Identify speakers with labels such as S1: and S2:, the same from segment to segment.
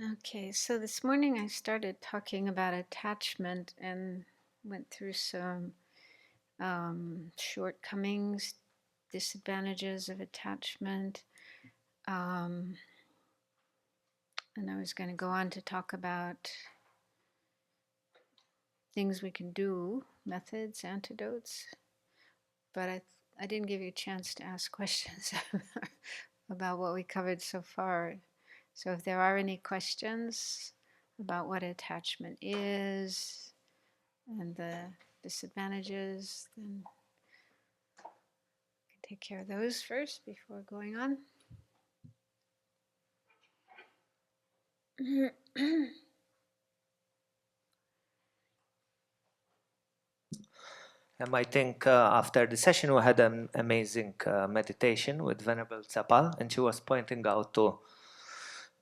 S1: Okay, so this morning I started talking about attachment and went through some shortcomings, disadvantages of attachment. Um, and I was going to go on to talk about things we can do, methods, antidotes, but I didn't give you a chance to ask questions about what we covered so far. So if there are any questions about what attachment is and the disadvantages, then I can take care of those first before going on.
S2: I think after the session we had an amazing meditation with Venerable Zapal, and she was pointing out to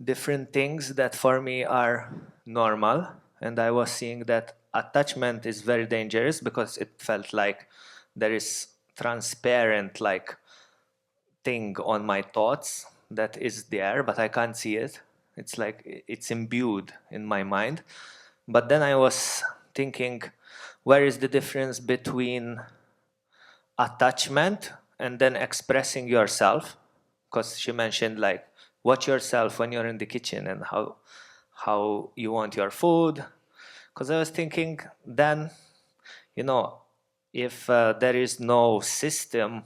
S2: different things that for me are normal, and I was seeing that attachment is very dangerous because it felt like there is transparent like thing on my thoughts that is there, but I can't see it. It's like it's imbued in my mind. But then I was thinking, where is the difference between attachment and then expressing yourself? Because she mentioned like watch yourself when you're in the kitchen and how you want your food. Because I was thinking then, you know, if there is no system,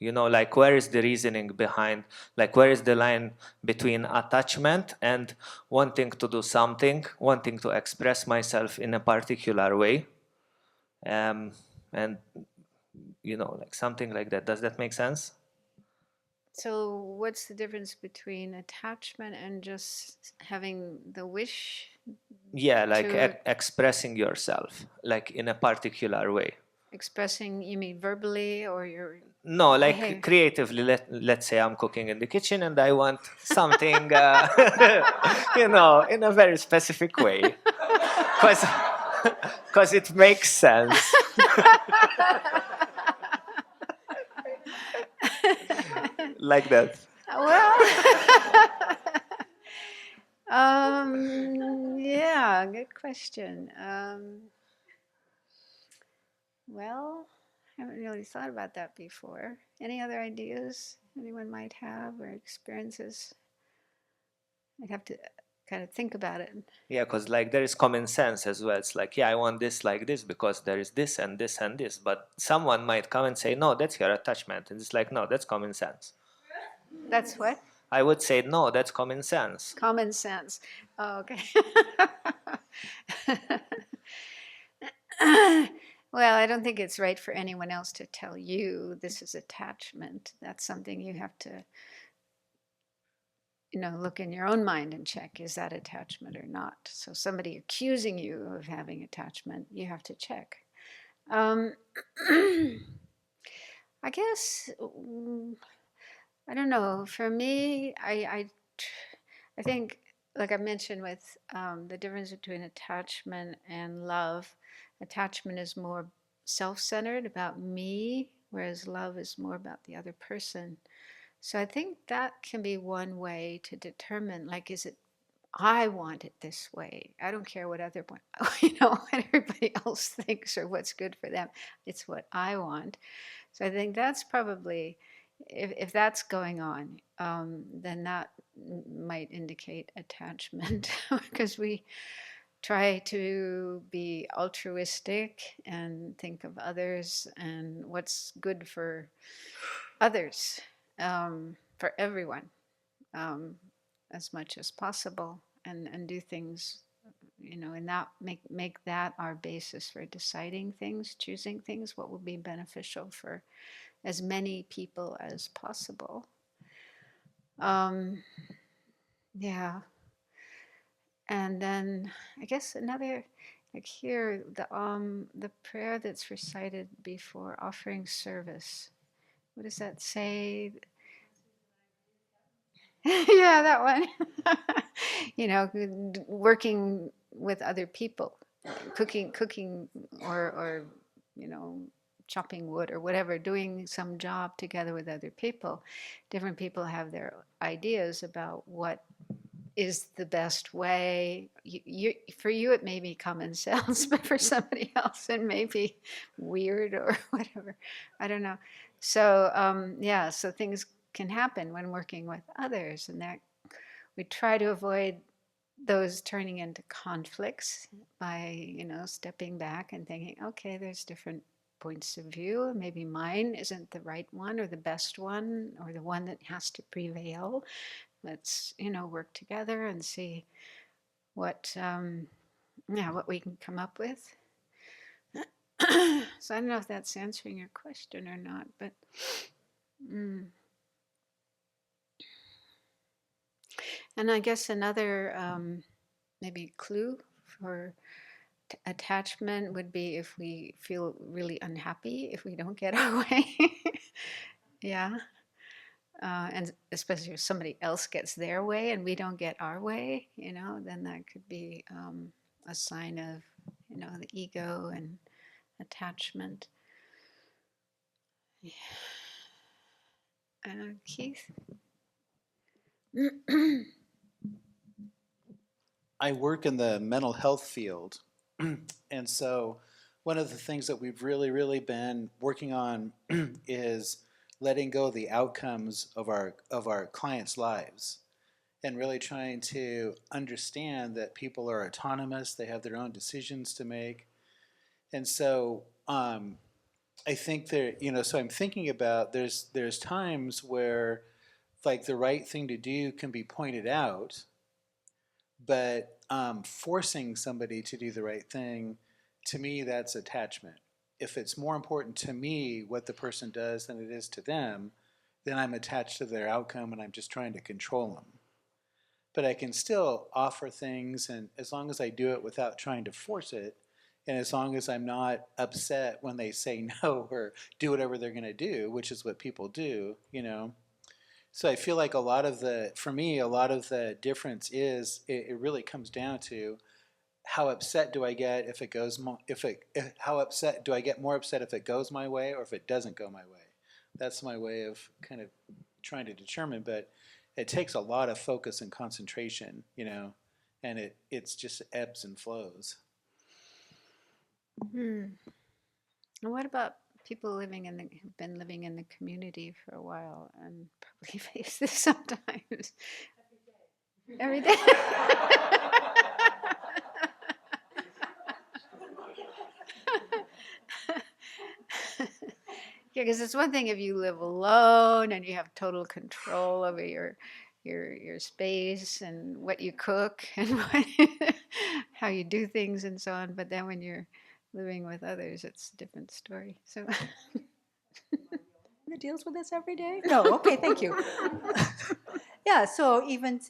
S2: like where is the reasoning behind, like where is the line between attachment and wanting to do something, wanting to express myself in a particular way, and like something like that. Does that make sense?
S1: So, what's the difference between attachment and just having the wish
S2: Yeah, like
S1: to
S2: expressing yourself like in a particular way.
S1: expressing, you mean verbally or your
S2: No, like
S1: behavior?
S2: creatively. Let's say I'm cooking in the kitchen and I want something, in a very specific way, because it makes sense. Like that.
S1: Well, yeah, good question. Well, I haven't really thought about that before. Any other ideas anyone might have or experiences? I'd have to kind of think about it.
S2: Yeah, because like there is common sense as well. It's like, yeah, I want this like this because there is this and this and this. But someone might come and say, no, that's your attachment. And it's like, no, that's common sense.
S1: That's what?
S2: I would say, no, that's common sense.
S1: Common sense. Oh, okay. Well, I don't think it's right for anyone else to tell you this is attachment. That's something you have to, look in your own mind and check, is that attachment or not? So somebody accusing you of having attachment, you have to check. Um, I guess, I don't know. For me, I think, like I mentioned with the difference between attachment and love, attachment is more self-centered about me, whereas love is more about the other person. So I think that can be one way to determine, like, is it I want it this way. I don't care what what everybody else thinks or what's good for them. It's what I want. So I think that's probably, if that's going on, then that might indicate attachment because we try to be altruistic and think of others and what's good for others, for everyone, um, as much as possible, and do things, and that make that our basis for deciding things, choosing things, what will be beneficial for as many people as possible. Um, yeah, and then I guess another, like here, the prayer that's recited before offering service. What does that say? Yeah, that one. Working with other people, cooking, or you know, chopping wood or whatever, doing some job together with other people. Different people have their ideas about what is the best way. For you, it may be common sense, but for somebody else, it may be weird or whatever. I don't know. So yeah, so things can happen when working with others, and that we try to avoid those turning into conflicts by stepping back and thinking, okay, there's different points of view. Maybe mine isn't the right one or the best one or the one that has to prevail. Let's work together and see what what we can come up with. So I don't know if that's answering your question or not, but and I guess another maybe clue for attachment would be if we feel really unhappy if we don't get our way. Yeah. And especially if somebody else gets their way and we don't get our way, then that could be a sign of, the ego and attachment. Yeah. Keith?
S3: I work in the mental health field. And so one of the things that we've really been working on is letting go of the outcomes of our clients' lives and really trying to understand that people are autonomous, they have their own decisions to make. And so I think so I'm thinking about there's times where like the right thing to do can be pointed out, but forcing somebody to do the right thing, to me, that's attachment. If it's more important to me what the person does than it is to them, then I'm attached to their outcome and I'm just trying to control them. But I can still offer things, and as long as I do it without trying to force it, and as long as I'm not upset when they say no or do whatever they're going to do, which is what people do, So I feel like for me, a lot of the difference is it really comes down to how upset do I get if it goes, how upset do I get more upset if it goes my way or if it doesn't go my way? That's my way of kind of trying to determine, but it takes a lot of focus and concentration, and it's just ebbs and flows.
S1: And what about people who've been living in the community for a while and probably face this sometimes? Every day. Yeah, because it's one thing if you live alone and you have total control over your space and what you cook and how you do things and so on. But then when you're living with others, it's a different story. So
S4: Who deals with this every day? No, okay, thank you. Yeah, so even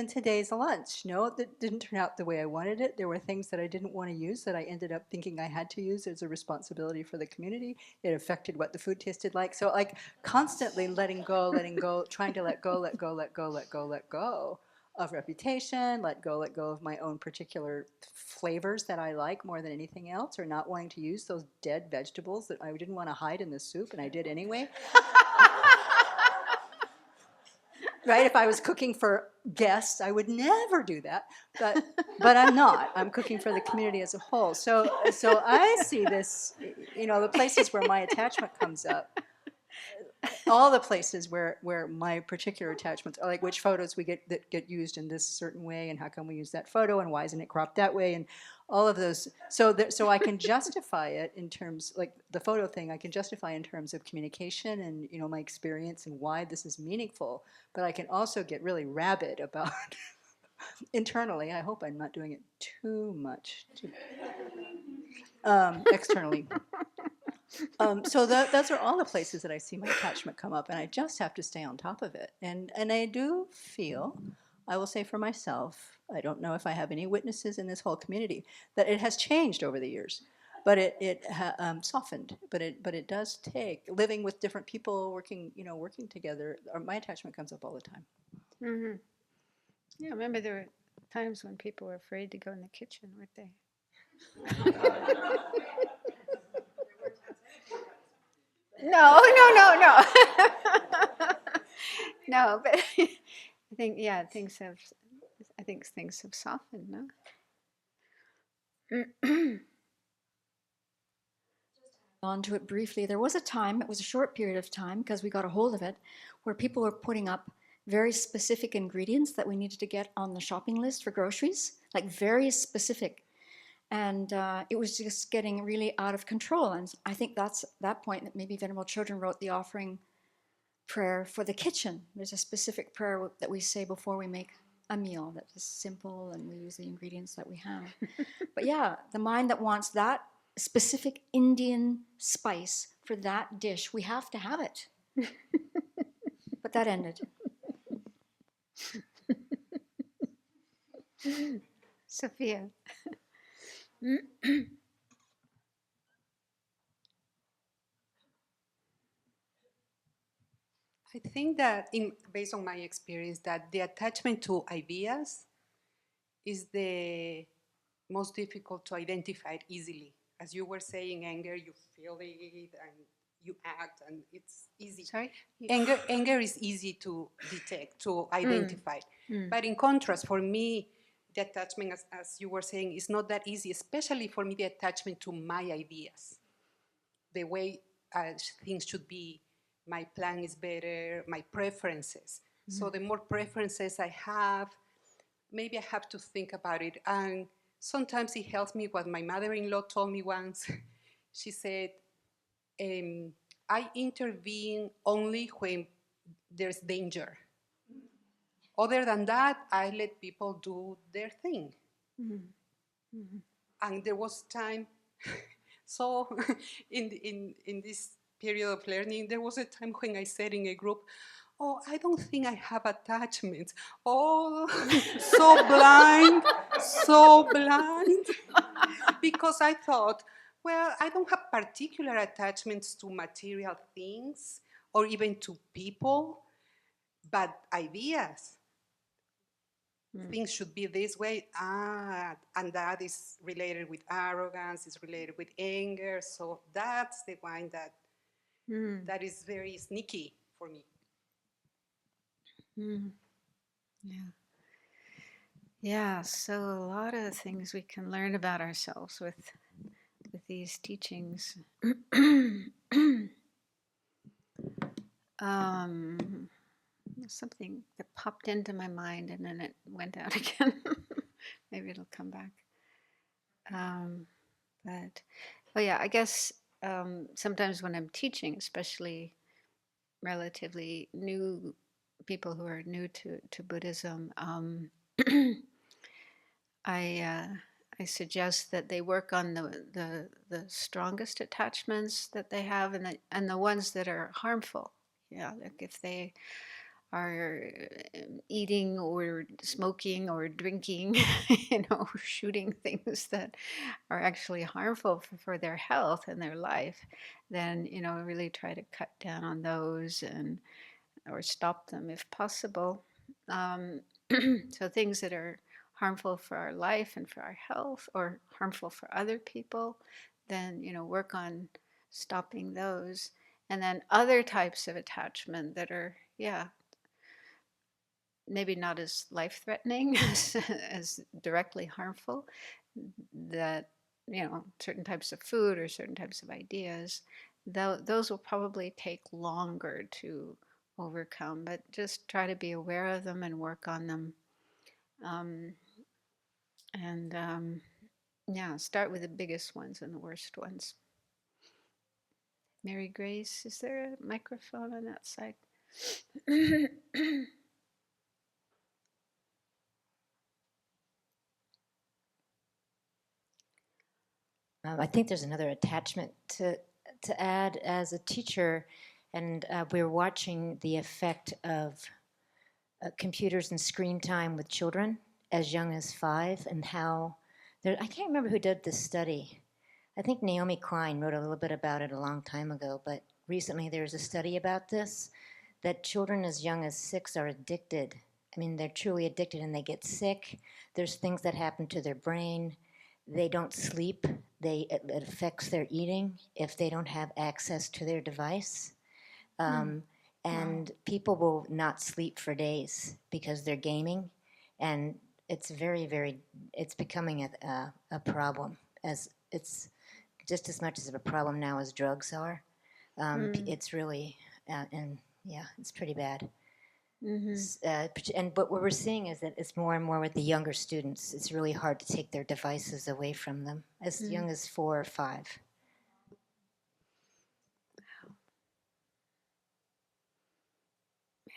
S4: today's lunch, that didn't turn out the way I wanted it. There were things that I didn't want to use that I ended up thinking I had to use as a responsibility for the community. It affected what the food tasted like. So like constantly letting go, trying to let go of reputation, let go of my own particular flavors that I like more than anything else, or not wanting to use those dead vegetables that I didn't want to hide in the soup, and I did anyway. Right? If I was cooking for guests, I would never do that. But I'm not. I'm cooking for the community as a whole. So I see this, the places where my attachment comes up, all the places where my particular attachments are, like which photos that get used in this certain way, and how come we use that photo, and why isn't it cropped that way, and all of those. So I can justify it in terms, like the photo thing, I can justify in terms of communication and my experience and why this is meaningful. But I can also get really rabid about internally. I hope I'm not doing it too much externally. So those are all the places that I see my attachment come up, and I just have to stay on top of it. And I do feel, I will say for myself, I don't know if I have any witnesses in this whole community, that it has changed over the years, but it softened. But it does take living with different people, working together. My attachment comes up all the time.
S1: mm-hmm. Yeah, I remember there were times when people were afraid to go in the kitchen, weren't they? No. No, but I think, yeah, things have, I think think things have softened, no?
S4: On to it briefly. There was a time, it was a short period of time because we got a hold of it, where people were putting up very specific ingredients that we needed to get on the shopping list for groceries, like very specific. And it was just getting really out of control. And I think that's that point that maybe Venerable Children wrote the offering prayer for the kitchen. There's a specific prayer that we say before we make a meal that is simple and we use the ingredients that we have. But yeah, the mind that wants that specific Indian spice for that dish, we have to have it. But that ended.
S1: Sophia.
S5: I think that, based on my experience, that the attachment to ideas is the most difficult to identify easily. As you were saying, anger, you feel it and you act, and it's easy.
S1: Sorry?
S5: Anger is easy to detect, to identify. But in contrast, for me, the attachment, as you were saying, is not that easy, especially for me, the attachment to my ideas, the way things should be. My plan is better, my preferences. So the more preferences I have, maybe I have to think about it. And sometimes it helps me what my mother-in-law told me once. She said, I intervene only when there's danger. Other than that, I let people do their thing. And there was time, so in this period of learning, there was a time when I said in a group, oh, I don't think I have attachments. Oh, so blind. Because I thought, well, I don't have particular attachments to material things or even to people, but ideas. Things should be this way, and that is related with arrogance, is related with anger, so that's the one that is very sneaky for me.
S1: Yeah, so a lot of things we can learn about ourselves with these teachings. Something that popped into my mind and then it went out again. Maybe it'll come back. Oh yeah, I guess sometimes when I'm teaching, especially relatively new people who are new to Buddhism, I suggest that they work on the strongest attachments that they have and the ones that are harmful. Yeah, like if they are eating or smoking or drinking, shooting things that are actually harmful for their health and their life, then, really try to cut down on those or stop them if possible. So things that are harmful for our life and for our health or harmful for other people, then, work on stopping those. And then other types of attachment that are, maybe not as life-threatening as directly harmful, that, certain types of food or certain types of ideas, those will probably take longer to overcome, but just try to be aware of them and work on them. Start with the biggest ones and the worst ones. Mary Grace, is there a microphone on that side?
S6: I think there's another attachment to add as a teacher, and we're watching the effect of computers and screen time with children as young as 5, and how I can't remember who did this study. I think Naomi Klein wrote a little bit about it a long time ago, but recently there's a study about this, that children as young as 6 are addicted. I mean, they're truly addicted and they get sick. There's things that happen to their brain. They don't sleep. It affects their eating if they don't have access to their device. And people will not sleep for days because they're gaming. And it's very, very, it's becoming a problem, as it's just as much as a problem now as drugs are. It's really, and yeah, it's pretty bad. And but what we're seeing is that it's more and more with the younger students. It's really hard to take their devices away from them, as young as 4 or 5.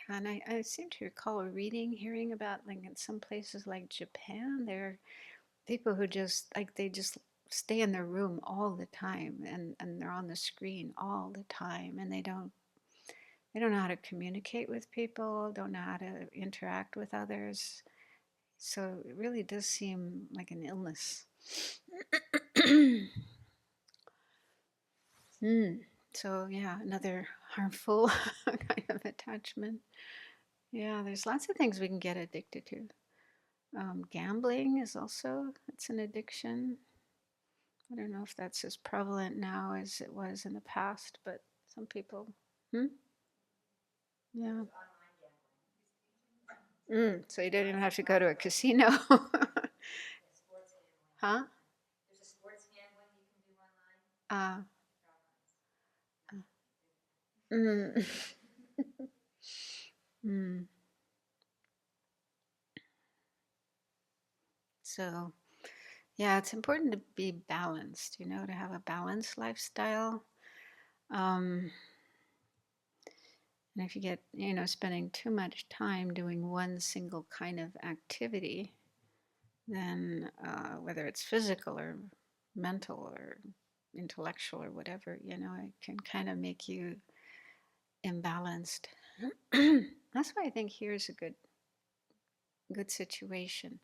S1: And I seem to recall hearing about, like, in some places like Japan, there are people who just, like, they just stay in their room all the time, and they're on the screen all the time, and they don't know how to communicate with people, don't know how to interact with others. So it really does seem like an illness. So yeah, another harmful kind of attachment. Yeah, there's lots of things we can get addicted to. Gambling is also, it's an addiction. I don't know if that's as prevalent now as it was in the past, but some people, yeah. So you don't even have to go to a casino. Huh? Uh, mm. Mm. So, yeah, it's important to be balanced, to have a balanced lifestyle. And if you get, spending too much time doing one single kind of activity, then whether it's physical or mental or intellectual or whatever, it can kind of make you imbalanced. That's why I think here's a good situation.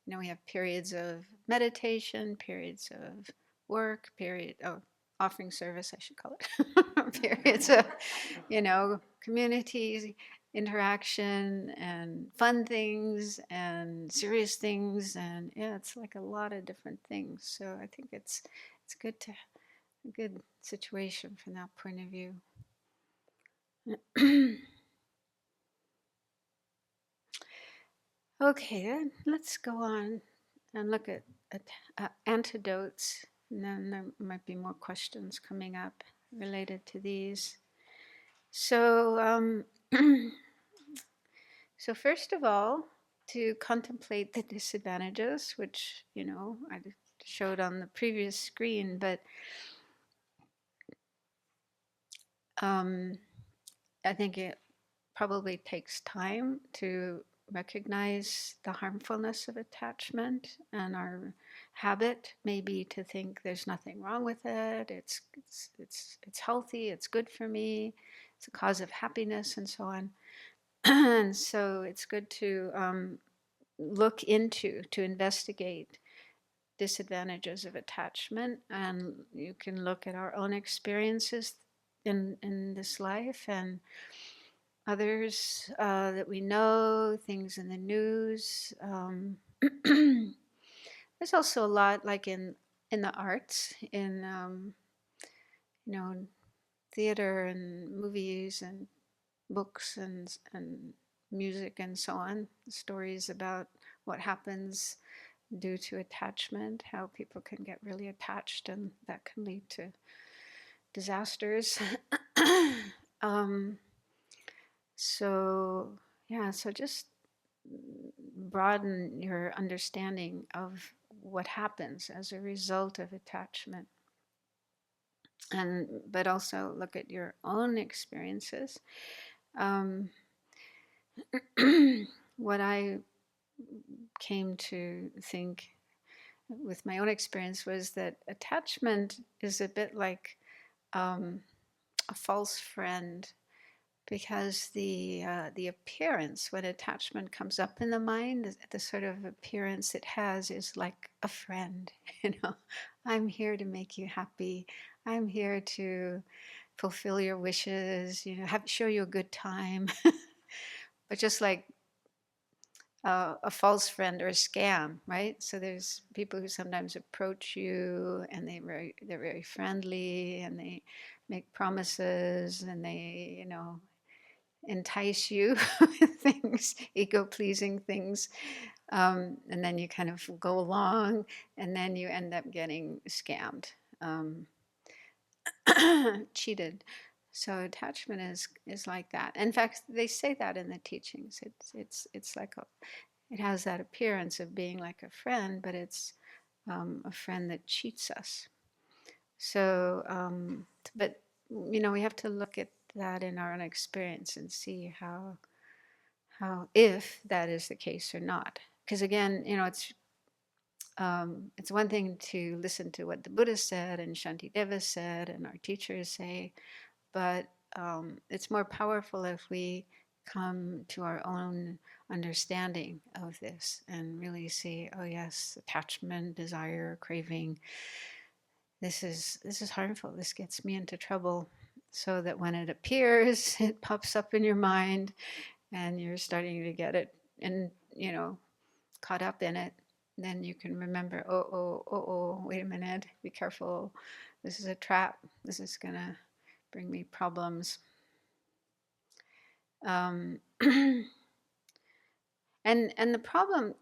S1: We have periods of meditation, periods of work, offering service, I should call it, periods of, community interaction and fun things and serious things, and yeah, it's like a lot of different things. So I think it's good to a good situation from that point of view. Okay, then let's go on and look at antidotes, and then there might be more questions coming up related to these. So, so first of all, to contemplate the disadvantages, which I showed on the previous screen, but I think it probably takes time to recognize the harmfulness of attachment, and our habit may be to think there's nothing wrong with it. It's healthy. It's good for me. It's a cause of happiness, and so on. And so it's good to to investigate disadvantages of attachment, and you can look at our own experiences in this life and others that we know, things in the news. There's also a lot, like in the arts, in theater and movies and books and music and so on. Stories about what happens due to attachment, how people can get really attached, and that can lead to disasters. So yeah, so just broaden your understanding of what happens as a result of attachment, but also look at your own experiences. What I came to think with my own experience was that attachment is a bit like a false friend, because the appearance, when attachment comes up in the mind, the sort of appearance it has is like a friend. I'm here to make you happy. I'm here to fulfill your wishes. Show you a good time. But just like a false friend or a scam, right? So there's people who sometimes approach you, and they're very friendly, and they make promises, and they entice you with things, ego-pleasing things. And then you kind of go along, and then you end up getting scammed, cheated. So attachment is like that. In fact, they say that in the teachings. It's like it has that appearance of being like a friend, but it's a friend that cheats us. So, but we have to look at that in our own experience and see how if that is the case or not. Because again, it's one thing to listen to what the Buddha said and Shantideva said and our teachers say, but it's more powerful if we come to our own understanding of this and really see, oh yes, attachment, desire, craving, this is harmful. This gets me into trouble. So that when it appears, it pops up in your mind, and you're starting to get it and caught up in it. Then you can remember, wait a minute, be careful. This is a trap. This is gonna bring me problems. And the problem,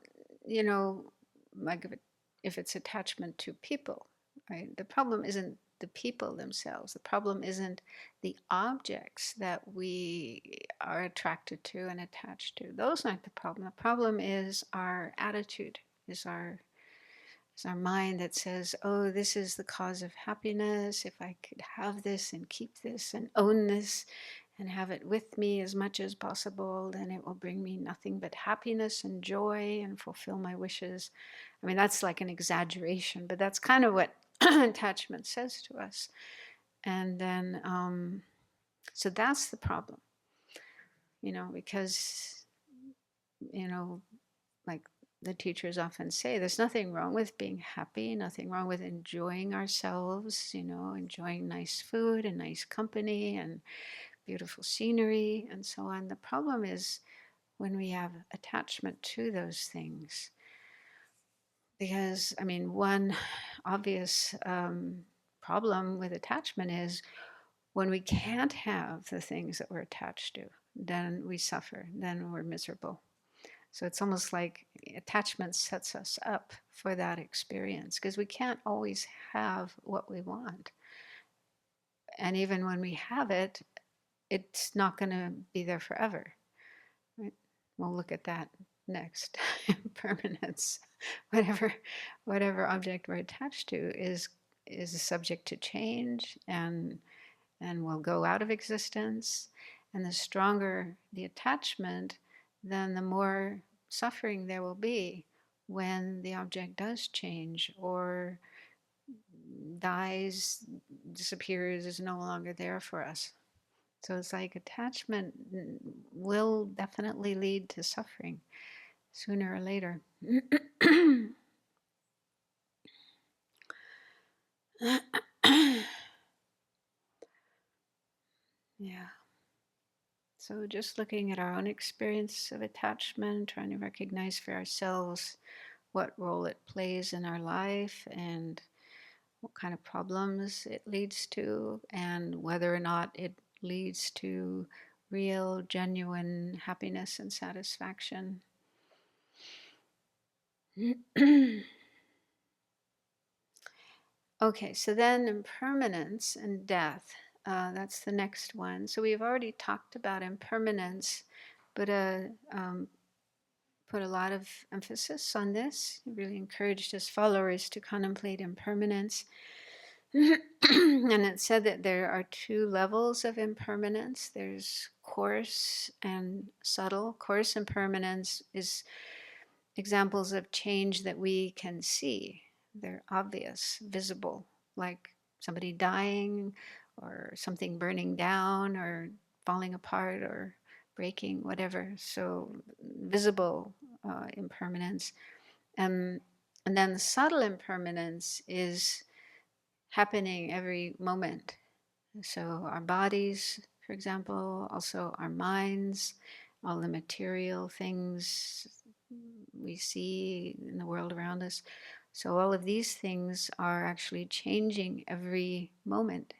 S1: like if it's attachment to people, right? The problem isn't the people themselves. The problem isn't the objects that we are attracted to and attached to. Those aren't the problem. The problem is our attitude, is our mind that says, oh, this is the cause of happiness. If I could have this and keep this and own this and have it with me as much as possible, then it will bring me nothing but happiness and joy and fulfill my wishes. I mean, that's like an exaggeration, but that's kind of what attachment says to us. And then, so that's the problem, because, like the teachers often say, there's nothing wrong with being happy, nothing wrong with enjoying ourselves, enjoying nice food and nice company and beautiful scenery and so on. The problem is when we have attachment to those things. Because, I mean, one obvious problem with attachment is when we can't have the things that we're attached to, then we suffer, then we're miserable. So it's almost like attachment sets us up for that experience because we can't always have what we want. And even when we have it, it's not going to be there forever. Right? We'll look at that next. Impermanence. Whatever object we're attached to is subject to change and will go out of existence. And the stronger the attachment, then the more suffering there will be when the object does change or dies, disappears, is no longer there for us. So it's like attachment will definitely lead to suffering sooner or later. Yeah. So just looking at our own experience of attachment, trying to recognize for ourselves what role it plays in our life and what kind of problems it leads to, and whether or not it leads to real, genuine happiness and satisfaction. Okay, so then impermanence and death. That's the next one. So we've already talked about impermanence, but put a lot of emphasis on this. He really encouraged his followers to contemplate impermanence. And it said that there are two levels of impermanence. There's coarse and subtle. Coarse impermanence is examples of change that we can see. They're obvious, visible, like somebody dying or something burning down or falling apart or breaking, whatever. So visible impermanence. And then the subtle impermanence is happening every moment. So our bodies, for example, also our minds, all the material things we see in the world around us. So all of these things are actually changing every moment.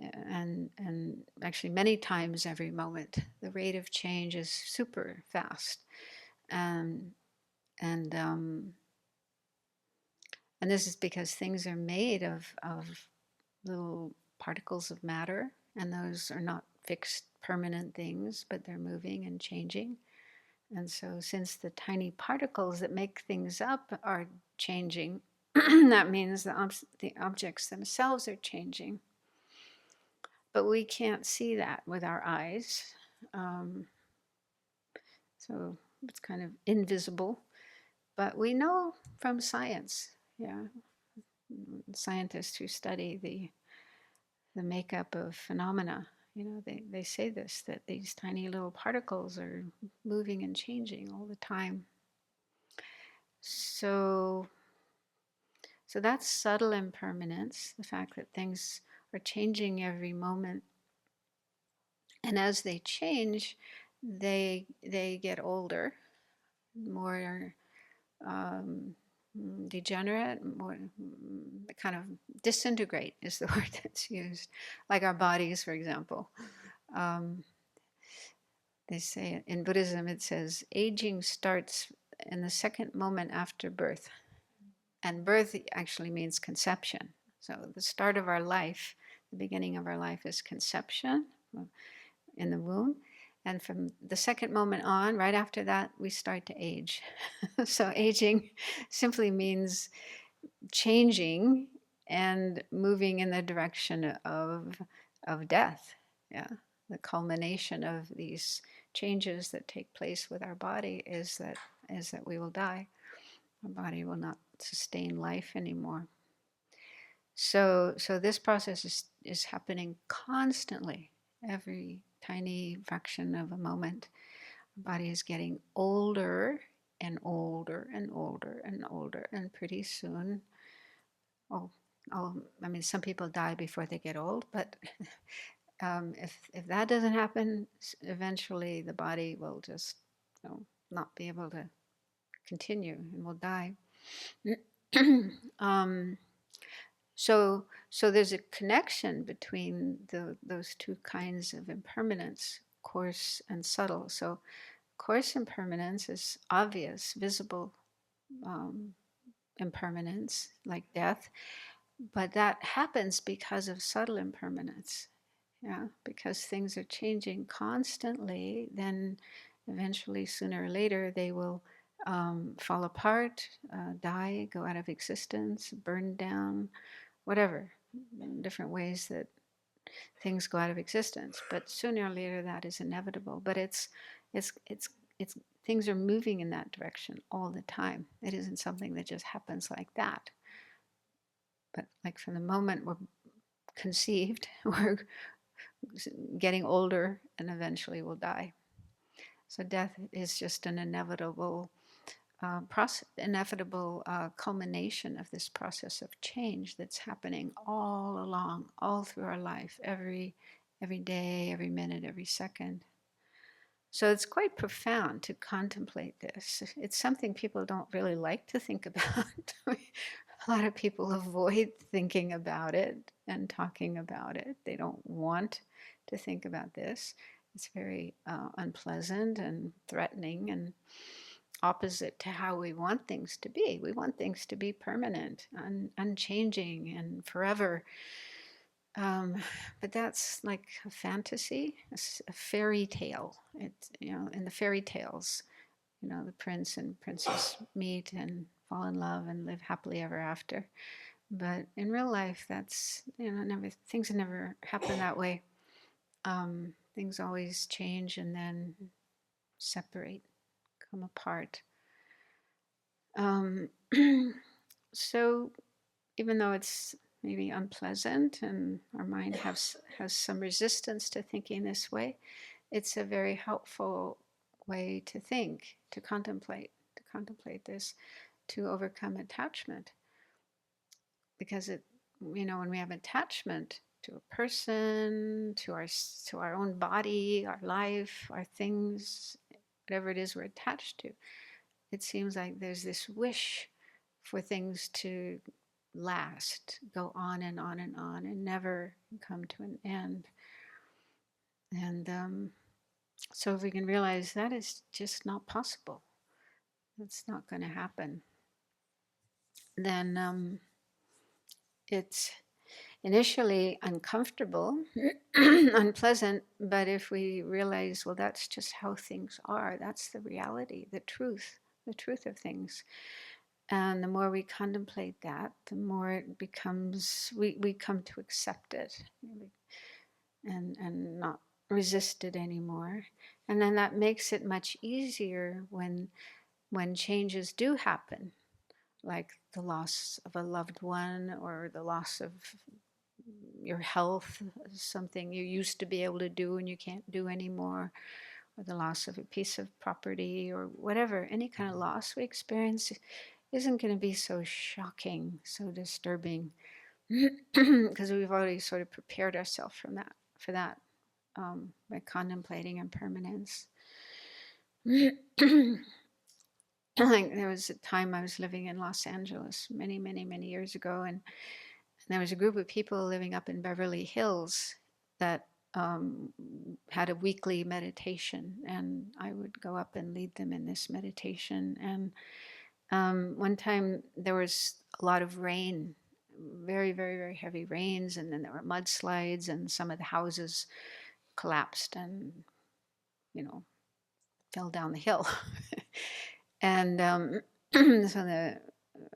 S1: and actually many times every moment. The rate of change is super fast, and and um, and this is because things are made of little particles of matter, and those are not fixed, permanent things, but they're moving and changing. And so, since the tiny particles that make things up are changing, that means the objects themselves are changing. But we can't see that with our eyes. Um, so it's kind of invisible. But we know from science, yeah, scientists who study the makeup of phenomena, they say this, that these tiny little particles are moving and changing all the time. So that's subtle impermanence, the fact that things are changing every moment. And as they change, they get older, more degenerate, more kind of disintegrate is the word that's used. Like our bodies, for example. Um, they say in Buddhism, it says aging starts in the second moment after birth. And birth actually means conception. So the start of our life, the beginning of our life is conception in the womb. And from the second moment on, right after that, we start to age. So aging simply means changing and moving in the direction of death. Yeah, the culmination of these changes that take place with our body is that we will die. Our body will not sustain life anymore. So this process is happening constantly, every tiny fraction of a moment. Our body is getting older and older and older and older, and pretty soon, oh, I mean, some people die before they get old, but if that doesn't happen, eventually the body will just, not be able to continue and will die. um, so there's a connection between those two kinds of impermanence, coarse and subtle. So coarse impermanence is obvious, visible impermanence, like death, but that happens because of subtle impermanence. Yeah, because things are changing constantly, then eventually, sooner or later, they will fall apart, die, go out of existence, burn down, whatever, different ways that things go out of existence. But sooner or later, that is inevitable. But it's things are moving in that direction all the time. It isn't something that just happens like that. But like from the moment we're conceived, we're getting older and eventually we'll die. So death is just an inevitable culmination of this process of change that's happening all along, all through our life, every day, every minute, every second. So it's quite profound to contemplate this. It's something people don't really like to think about. A lot of people avoid thinking about it and talking about it. They don't want to think about this. It's very unpleasant and threatening and opposite to how we want things to be. We want things to be permanent, unchanging, and forever. But that's like a fantasy, a fairy tale. It's, in the fairy tales, the prince and princess meet and fall in love and live happily ever after. But in real life, that's, things never happen that way. Things always change and then separate, come apart. So even though it's maybe unpleasant and our mind has some resistance to thinking this way, it's a very helpful way to think, to contemplate this, to overcome attachment. Because when we have attachment to a person, to our own body, our life, our things, whatever it is we're attached to, it seems like there's this wish for things to last, go on and on and on, and never come to an end. And so if we can realize that is just not possible, it's not going to happen, then it's initially uncomfortable, unpleasant, but if we realize, well, that's just how things are, that's the reality, the truth of things. And the more we contemplate that, the more it becomes, we come to accept it and not resist it anymore. And then that makes it much easier when changes do happen, like the loss of a loved one or the loss of your health, something you used to be able to do and you can't do anymore, or the loss of a piece of property or whatever. Any kind of loss we experience isn't going to be so shocking, so disturbing, because we've already sort of prepared ourselves for that by contemplating impermanence. Like there was a time I was living in Los Angeles many, many, many years ago, and there was a group of people living up in Beverly Hills that had a weekly meditation, and I would go up and lead them in this meditation. And one time there was a lot of rain, very, very, very heavy rains, and then there were mudslides, and some of the houses collapsed and, fell down the hill. And so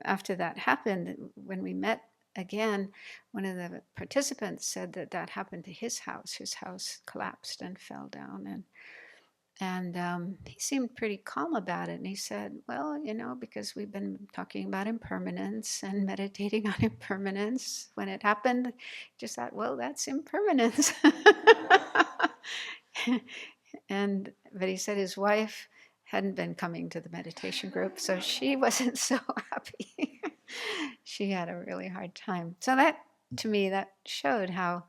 S1: after that happened, when we met again, one of the participants said that happened to his house. His house collapsed and fell down, and he seemed pretty calm about it. And he said, well, because we've been talking about impermanence and meditating on impermanence, when it happened, just thought, well, that's impermanence. But he said his wife hadn't been coming to the meditation group, so she wasn't so happy. She had a really hard time. So that, to me, that showed how,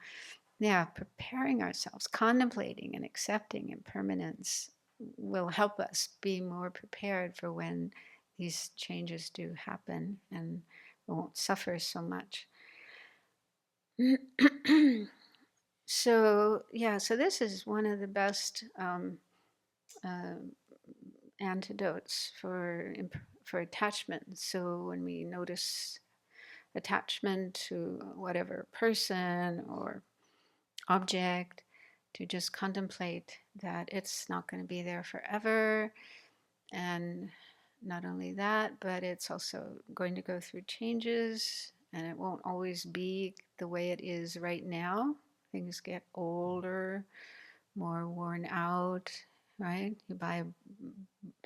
S1: preparing ourselves, contemplating and accepting impermanence will help us be more prepared for when these changes do happen, and we won't suffer so much. So this is one of the best antidotes for attachment. So when we notice attachment to whatever person or object, to just contemplate that it's not going to be there forever, and not only that, but it's also going to go through changes, and it won't always be the way it is right now. Things get older, more worn out, right? You buy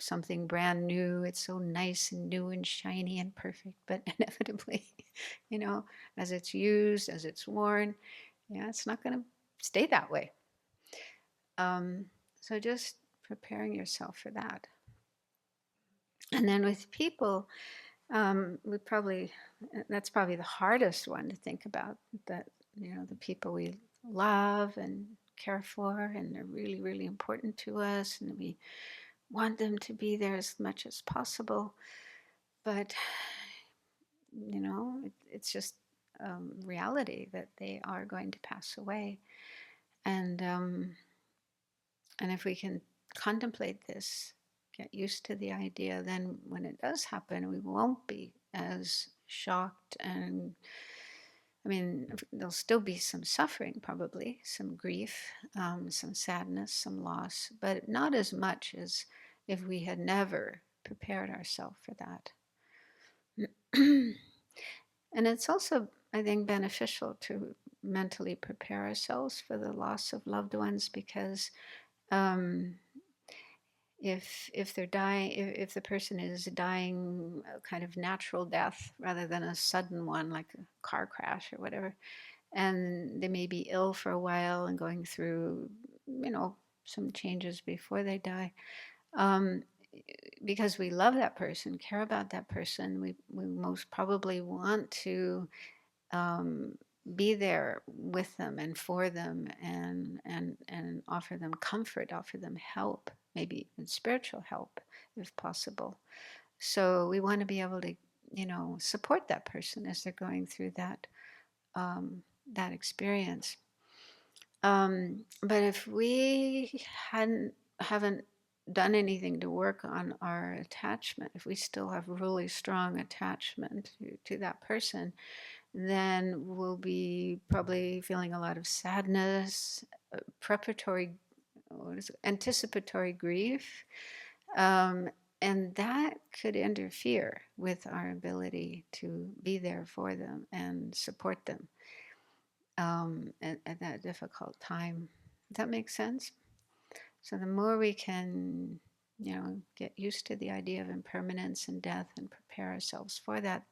S1: something brand new, it's so nice and new and shiny and perfect, but inevitably, as it's used, as it's worn, it's not going to stay that way. So just preparing yourself for that. And then with people, that's probably the hardest one to think about, that, the people we love and care for, and they're really, really important to us, and we want them to be there as much as possible. But, it's just reality that they are going to pass away. And if we can contemplate this, get used to the idea, then when it does happen, we won't be as shocked. And there'll still be some suffering, probably some grief, some sadness, some loss, but not as much as if we had never prepared ourselves for that. And it's also, I think, beneficial to mentally prepare ourselves for the loss of loved ones, because if they're dying, if the person is dying a kind of natural death rather than a sudden one, like a car crash or whatever, and they may be ill for a while and going through, some changes before they die, because we love that person, care about that person, we most probably want to be there with them and for them, and offer them comfort, offer them help, maybe even spiritual help if possible. So we want to be able to support that person as they're going through that experience. But if we haven't done anything to work on our attachment, if we still have really strong attachment to that person, then we'll be probably feeling a lot of sadness, anticipatory grief, and that could interfere with our ability to be there for them and support them at that difficult time. Does that make sense? So the more we can, get used to the idea of impermanence and death and prepare ourselves for that,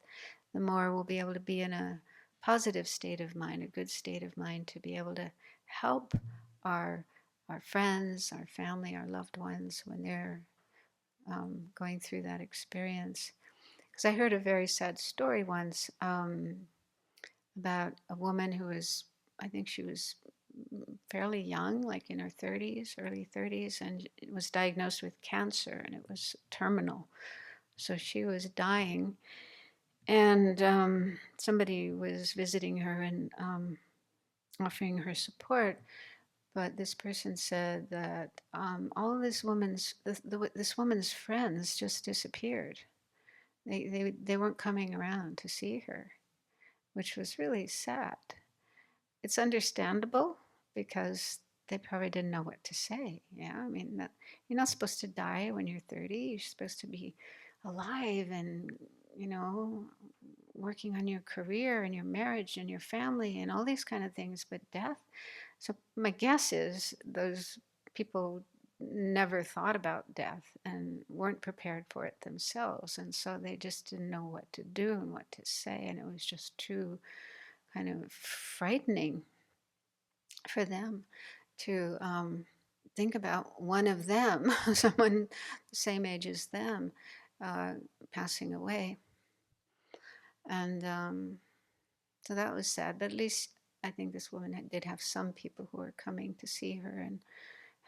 S1: the more we'll be able to be in a positive state of mind, a good state of mind, to be able to help our friends, our family, our loved ones when they're going through that experience. Because I heard a very sad story once about a woman who was, I think she was fairly young, like in her 30s, early 30s, and was diagnosed with cancer, and it was terminal. So she was dying, and somebody was visiting her and offering her support. But this person said that all of this woman's friends just disappeared. They weren't coming around to see her, which was really sad. It's understandable because they probably didn't know what to say. Yeah, I mean, you're not supposed to die when you're 30. You're supposed to be alive and, working on your career and your marriage and your family and all these kind of things, but death. So my guess is those people never thought about death and weren't prepared for it themselves. And so they just didn't know what to do and what to say. And it was just too kind of frightening for them to think about one of them, someone the same age as them, passing away. And so that was sad. But at least I think this woman did have some people who were coming to see her and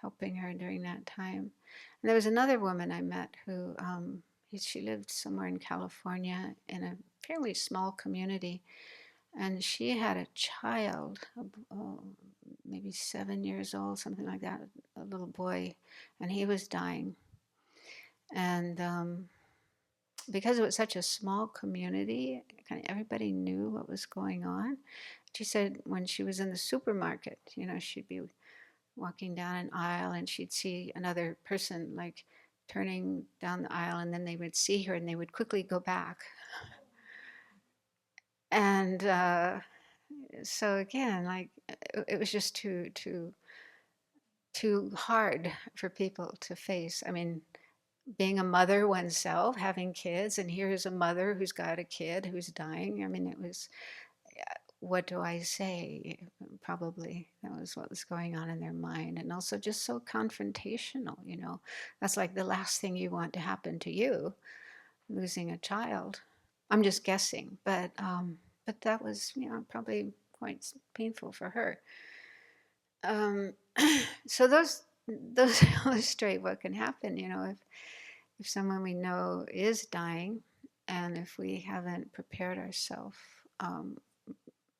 S1: helping her during that time. And there was another woman I met who she lived somewhere in California in a fairly small community. And she had a child, maybe 7 years old, something like that, a little boy, and he was dying. And because it was such a small community, kind of everybody knew what was going on. She said when she was in the supermarket, she'd be walking down an aisle and she'd see another person like turning down the aisle, and then they would see her and they would quickly go back. And so again, like it was just too hard for people to face. I mean, being a mother oneself, having kids, and here's a mother who's got a kid who's dying. I mean, it was, what do I say? Probably that was what was going on in their mind, and also just so confrontational. That's like the last thing you want to happen to you, losing a child. I'm just guessing, but that was, probably quite painful for her. So those illustrate what can happen, if someone we know is dying, and if we haven't prepared ourselves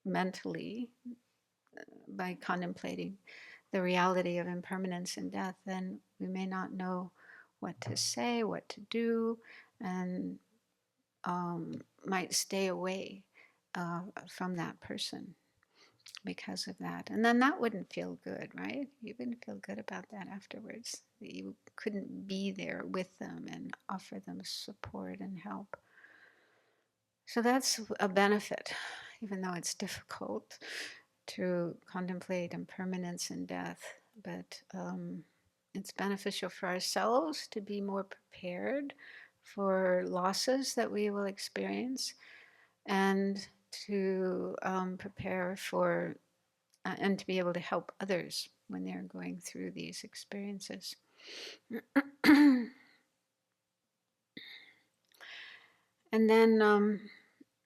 S1: mentally by contemplating the reality of impermanence and death, then we may not know what to say, what to do, and might stay away from that person because of that. And then that wouldn't feel good, right? You wouldn't feel good about that afterwards, that you couldn't be there with them and offer them support and help. So that's a benefit, even though it's difficult to contemplate impermanence and death. But it's beneficial for ourselves to be more prepared for losses that we will experience, and to prepare for and to be able to help others when they're going through these experiences. And then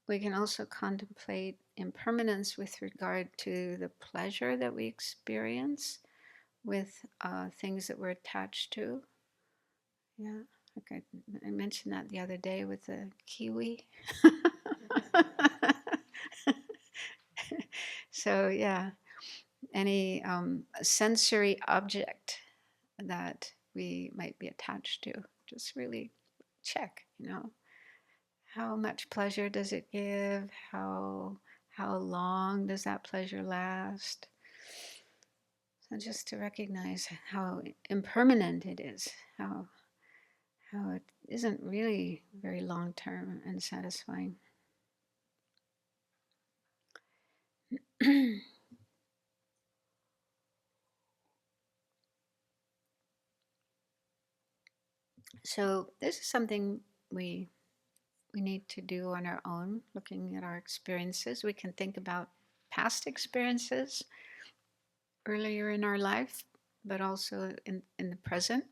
S1: we can also contemplate impermanence with regard to the pleasure that we experience with things that we're attached to. Yeah, Like I mentioned that the other day with the kiwi. So yeah, any sensory object that we might be attached to, just really check, how much pleasure does it give? How long does that pleasure last? So just to recognize how impermanent it is, how it isn't really very long term and satisfying. So this is something we need to do on our own, looking at our experiences. We can think about past experiences earlier in our life, but also in the present,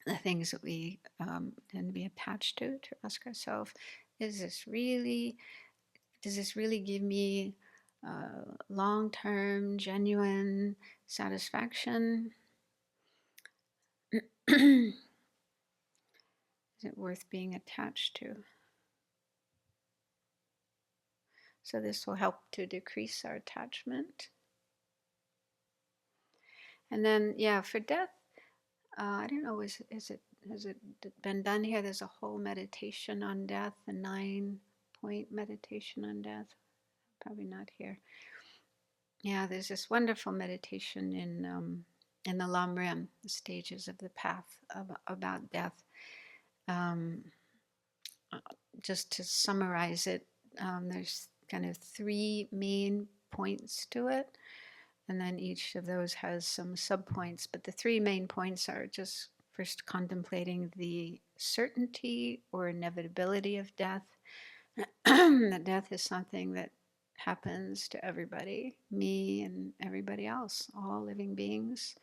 S1: the things that we tend to be attached to ask ourselves, does this really give me long-term, genuine satisfaction? Is it worth being attached to? So this will help to decrease our attachment. And then, yeah, for death, I don't know, has it been done here? There's a whole meditation on death, a 9-point meditation on death. Probably not here. Yeah, there's this wonderful meditation in the Lam Rim, the stages of the path about death. Just to summarize it, there's kind of 3 main points to it, and then each of those has some subpoints. But the 3 main points are just first contemplating the certainty or inevitability of death. That death is something that happens to everybody, me and everybody else, all living beings.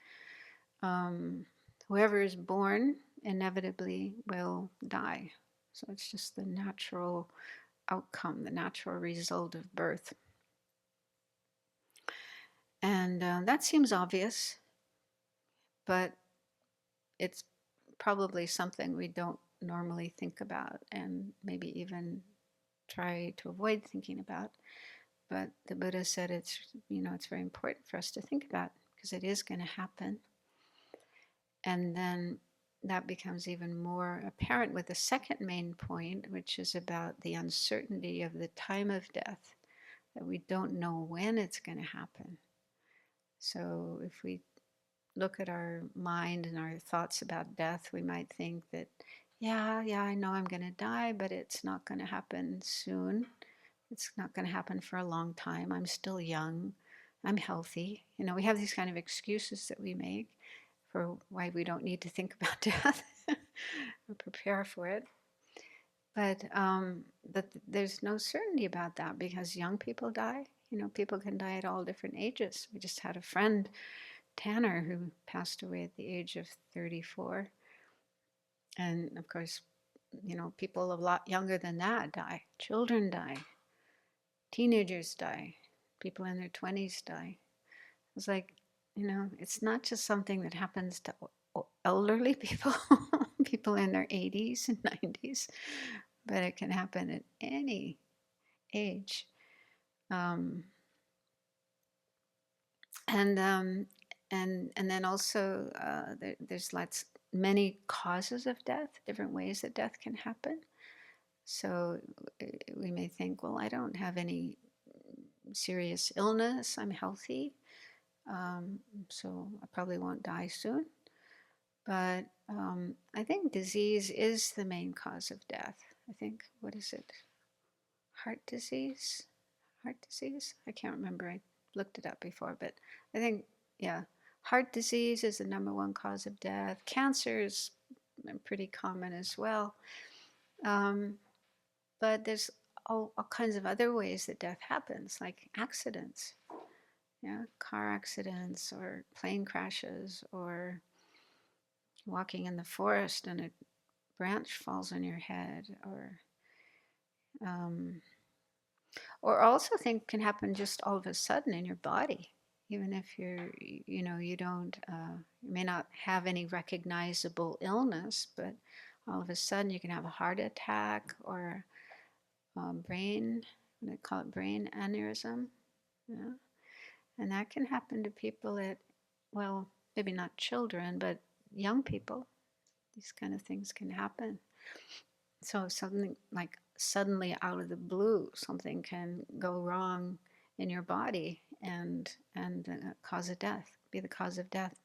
S1: Whoever is born inevitably will die. So it's just the natural outcome, the natural result of birth. And that seems obvious, but it's probably something we don't normally think about and maybe even try to avoid thinking about. But the Buddha said it's very important for us to think about because it is going to happen. And then that becomes even more apparent with the second main point, which is about the uncertainty of the time of death, that we don't know when it's going to happen. So if we look at our mind and our thoughts about death, we might think that, yeah, I know I'm going to die, but it's not going to happen soon. It's not going to happen for a long time. I'm still young. I'm healthy. We have these kind of excuses that we make for why we don't need to think about death or prepare for it. But there's no certainty about that because young people die. People can die at all different ages. We just had a friend, Tanner, who passed away at the age of 34. And of course, people a lot younger than that die. Children die. Teenagers die. People in their 20s die. It's like, it's not just something that happens to elderly people, people in their 80s and 90s, but it can happen at any age. And then also there's many causes of death, different ways that death can happen. So we may think, well, I don't have any serious illness, I'm healthy, so I probably won't die soon. But I think disease is the main cause of death. I think, what is it? Heart disease? I can't remember. I looked it up before, but I think, yeah, heart disease is the number 1 cause of death. Cancer is pretty common as well. But there's all kinds of other ways that death happens, like accidents. Yeah, car accidents or plane crashes or walking in the forest and a branch falls on your head, or also think can happen just all of a sudden in your body. even if you don't, you may not have any recognizable illness, but all of a sudden you can have a heart attack or brain, they call it brain aneurysm, yeah. And that can happen to people well, maybe not children, but young people. These kind of things can happen. So something like suddenly out of the blue, something can go wrong in your body and cause a death, be the cause of death.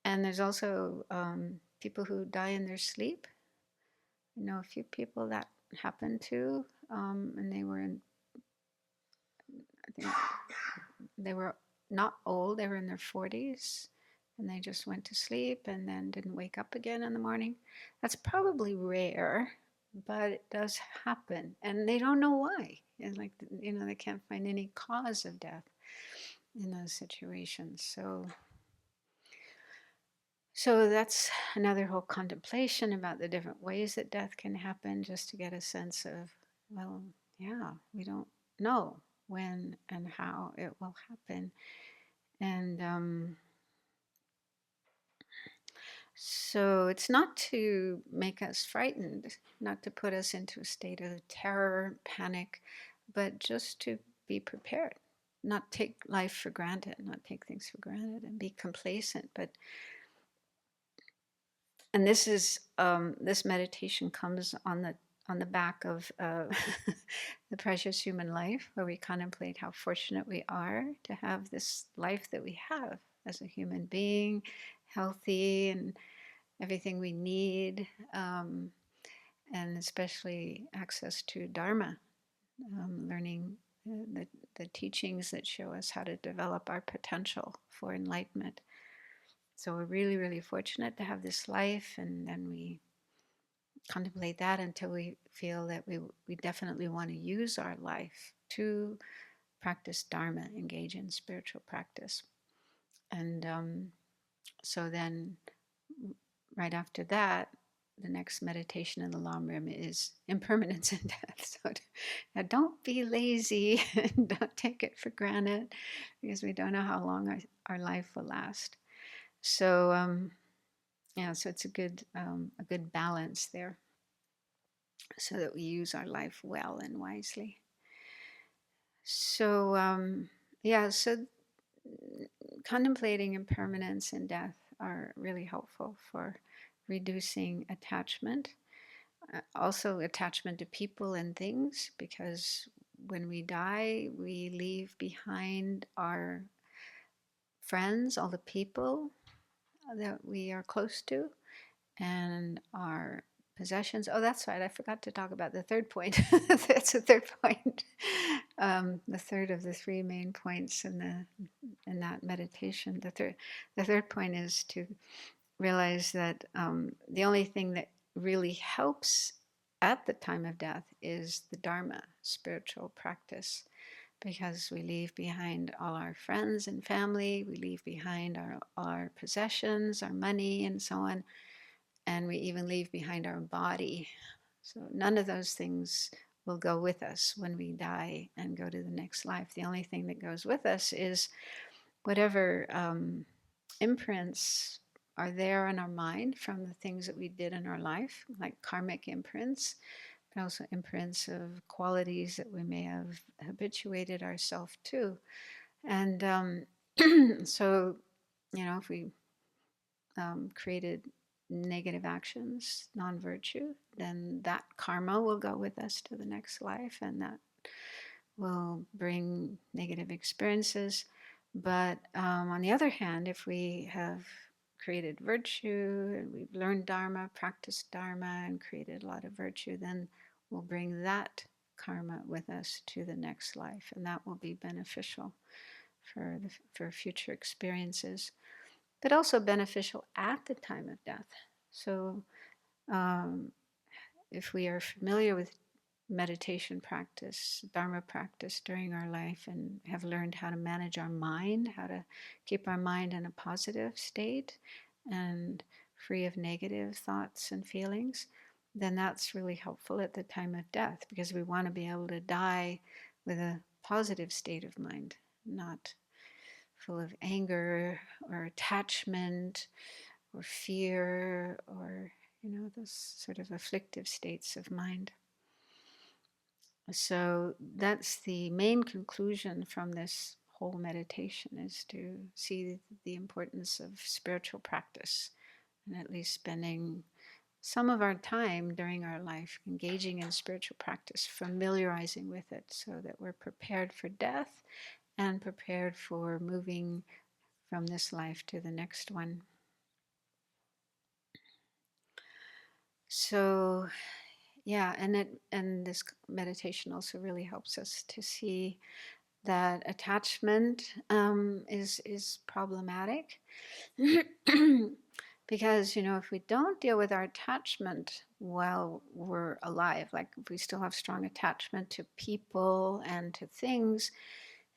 S1: And there's also people who die in their sleep. I know a few people that happened to, and they were I think they were not old, they were in their 40s, and they just went to sleep and then didn't wake up again in the morning. That's probably rare, but it does happen, and they don't know why. And like, they can't find any cause of death in those situations. So that's another whole contemplation about the different ways that death can happen, just to get a sense of, well, yeah, we don't know when and how it will happen. And so it's not to make us frightened, not to put us into a state of terror, panic, but just to be prepared, not take life for granted, not take things for granted and be complacent. And this meditation comes on the back of the precious human life, where we contemplate how fortunate we are to have this life that we have as a human being, healthy and everything we need, and especially access to Dharma, learning the teachings that show us how to develop our potential for enlightenment. So we're really, really fortunate to have this life, and then we contemplate that until we feel that we definitely want to use our life to practice Dharma, engage in spiritual practice. And so then right after that, the next meditation in the Lamrim is impermanence and death. So now don't be lazy and don't take it for granted, because we don't know how long our life will last. So so it's a good balance there, so that we use our life well and wisely. So so contemplating impermanence and death are really helpful for reducing attachment. Also attachment to people and things, because when we die, we leave behind our friends, all the people that we are close to, and our possessions. Oh, that's right. I forgot to talk about the third point. That's the third point. The third of the three main points in that meditation. The third point is to realize that the only thing that really helps at the time of death is the Dharma, spiritual practice, because we leave behind all our friends and family, we leave behind our possessions, our money, and so on, and we even leave behind our body. So none of those things will go with us when we die and go to the next life. The only thing that goes with us is whatever imprints are there in our mind from the things that we did in our life, like karmic imprints, but also imprints of qualities that we may have habituated ourselves to. And so, if we created negative actions, non-virtue, then that karma will go with us to the next life, and that will bring negative experiences. But on the other hand, if we have created virtue and we've learned Dharma, practiced Dharma, and created a lot of virtue, then we'll bring that karma with us to the next life, and that will be beneficial for future experiences, but also beneficial at the time of death. So if we are familiar with meditation practice, Dharma practice during our life, and have learned how to manage our mind, how to keep our mind in a positive state and free of negative thoughts and feelings, then that's really helpful at the time of death, because we want to be able to die with a positive state of mind, not full of anger or attachment or fear or, those sort of afflictive states of mind. So that's the main conclusion from this whole meditation, is to see the importance of spiritual practice, and at least spending some of our time during our life engaging in spiritual practice, familiarizing with it, so that we're prepared for death and prepared for moving from this life to the next one. So, yeah, and this meditation also really helps us to see that attachment is problematic. Because, if we don't deal with our attachment while we're alive, like if we still have strong attachment to people and to things,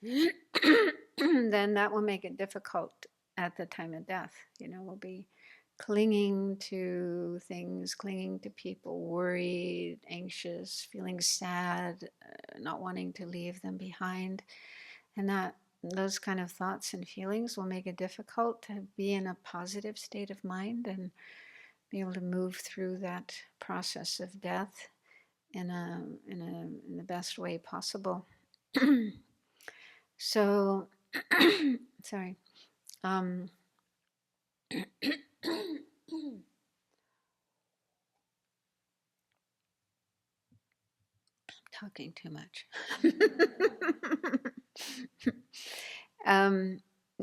S1: then that will make it difficult at the time of death. We'll be clinging to things, clinging to people, worried, anxious, feeling sad, not wanting to leave them behind. And those kind of thoughts and feelings will make it difficult to be in a positive state of mind and be able to move through that process of death in the best way possible. So, sorry. Talking too much.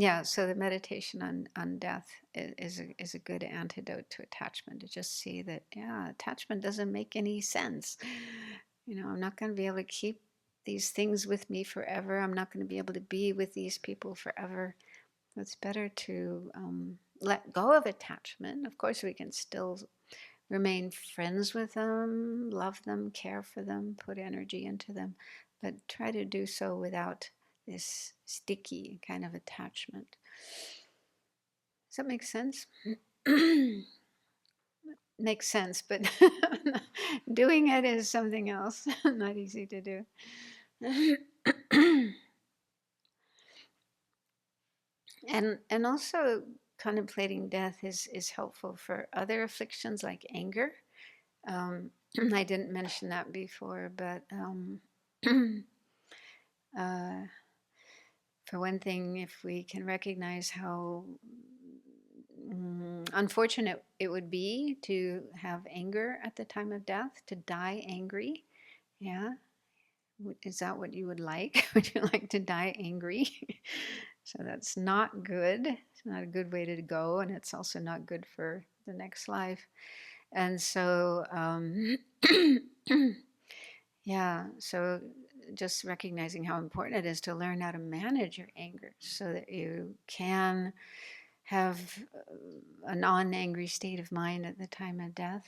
S1: Yeah, so the meditation on death is a good antidote to attachment. To just see that, attachment doesn't make any sense. I'm not going to be able to keep these things with me forever. I'm not going to be able to be with these people forever. It's better to let go of attachment. Of course, we can still remain friends with them, love them, care for them, put energy into them, but try to do so without this sticky kind of attachment. Does that make sense? Makes sense, but doing it is something else. Not easy to do. And also contemplating death is helpful for other afflictions like anger. I didn't mention that before, but for one thing, if we can recognize how unfortunate it would be to have anger at the time of death, to die angry, yeah, is that what you would like? Would you like to die angry? So that's not good. It's not a good way to go, and it's also not good for the next life. And so, yeah, so just recognizing how important it is to learn how to manage your anger so that you can have a non-angry state of mind at the time of death.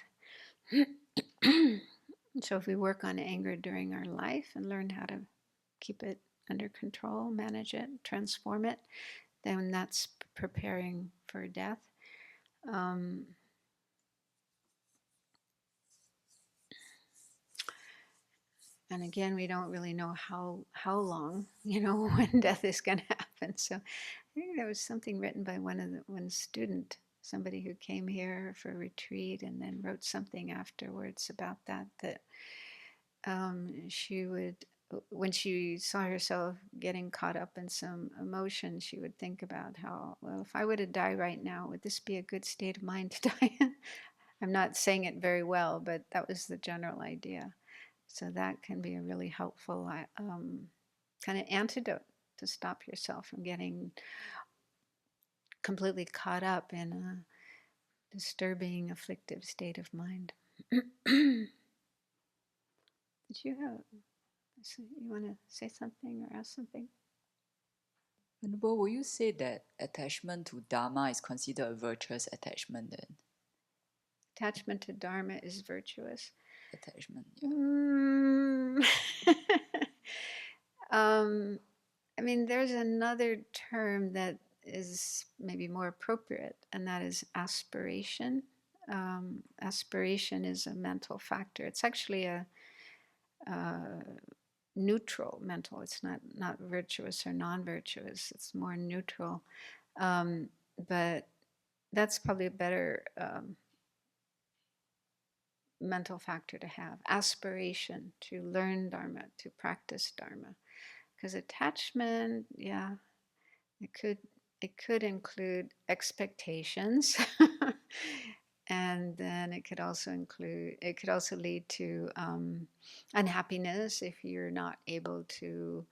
S1: So if we work on anger during our life and learn how to keep it under control, manage it, transform it, then that's preparing for death. And again, we don't really know how long, when death is going to happen. So I think there was something written by one student, somebody who came here for a retreat and then wrote something afterwards about that she would, when she saw herself getting caught up in some emotion, she would think about how, well, if I were to die right now, would this be a good state of mind to die in? I'm not saying it very well, but that was the general idea. So that can be a really helpful kind of antidote to stop yourself from getting completely caught up in a disturbing, afflictive state of mind. Did you want to say something or ask something?
S7: Venerable, will you say that attachment to Dharma is considered a virtuous attachment then?
S1: Attachment to Dharma is virtuous.
S7: Attachment, yeah.
S1: I mean, there's another term that is maybe more appropriate, and that is aspiration. Aspiration is a mental factor. It's actually neutral mental. It's not virtuous or non-virtuous. It's more neutral. But that's probably a better mental factor to have. Aspiration to learn Dharma, to practice Dharma. Because attachment, yeah, it could include expectations. And then it could also lead to unhappiness if you're not able to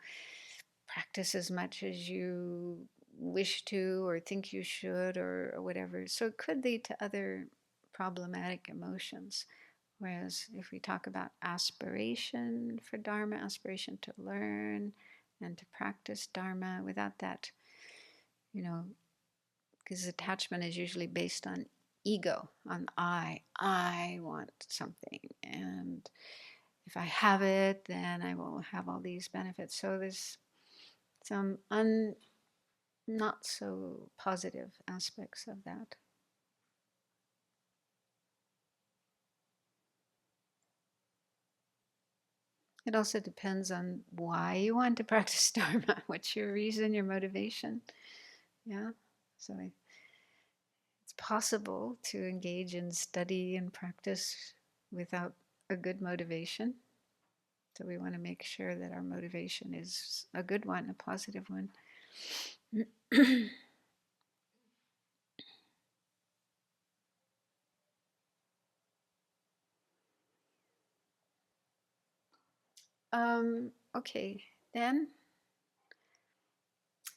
S1: practice as much as you wish to or think you should or whatever. So it could lead to other problematic emotions. Whereas if we talk about aspiration for Dharma, aspiration to learn and to practice Dharma, without that, because attachment is usually based on ego, on I want something, and if I have it, then I will have all these benefits. So there's some not so positive aspects of that. It also depends on why you want to practice Dharma. What's your reason, your motivation? Yeah. So it's possible to engage in study and practice without a good motivation. So we want to make sure that our motivation is a good one, a positive one. Okay, then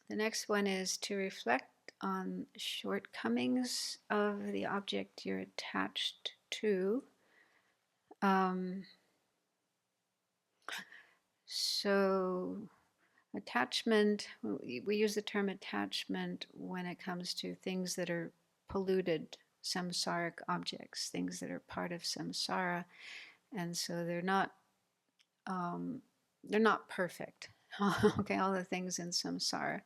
S1: the next one is to reflect on shortcomings of the object you're attached to. So attachment, we use the term attachment when it comes to things that are polluted samsaric objects, things that are part of samsara, and so they're not perfect. Okay, all the things in samsara,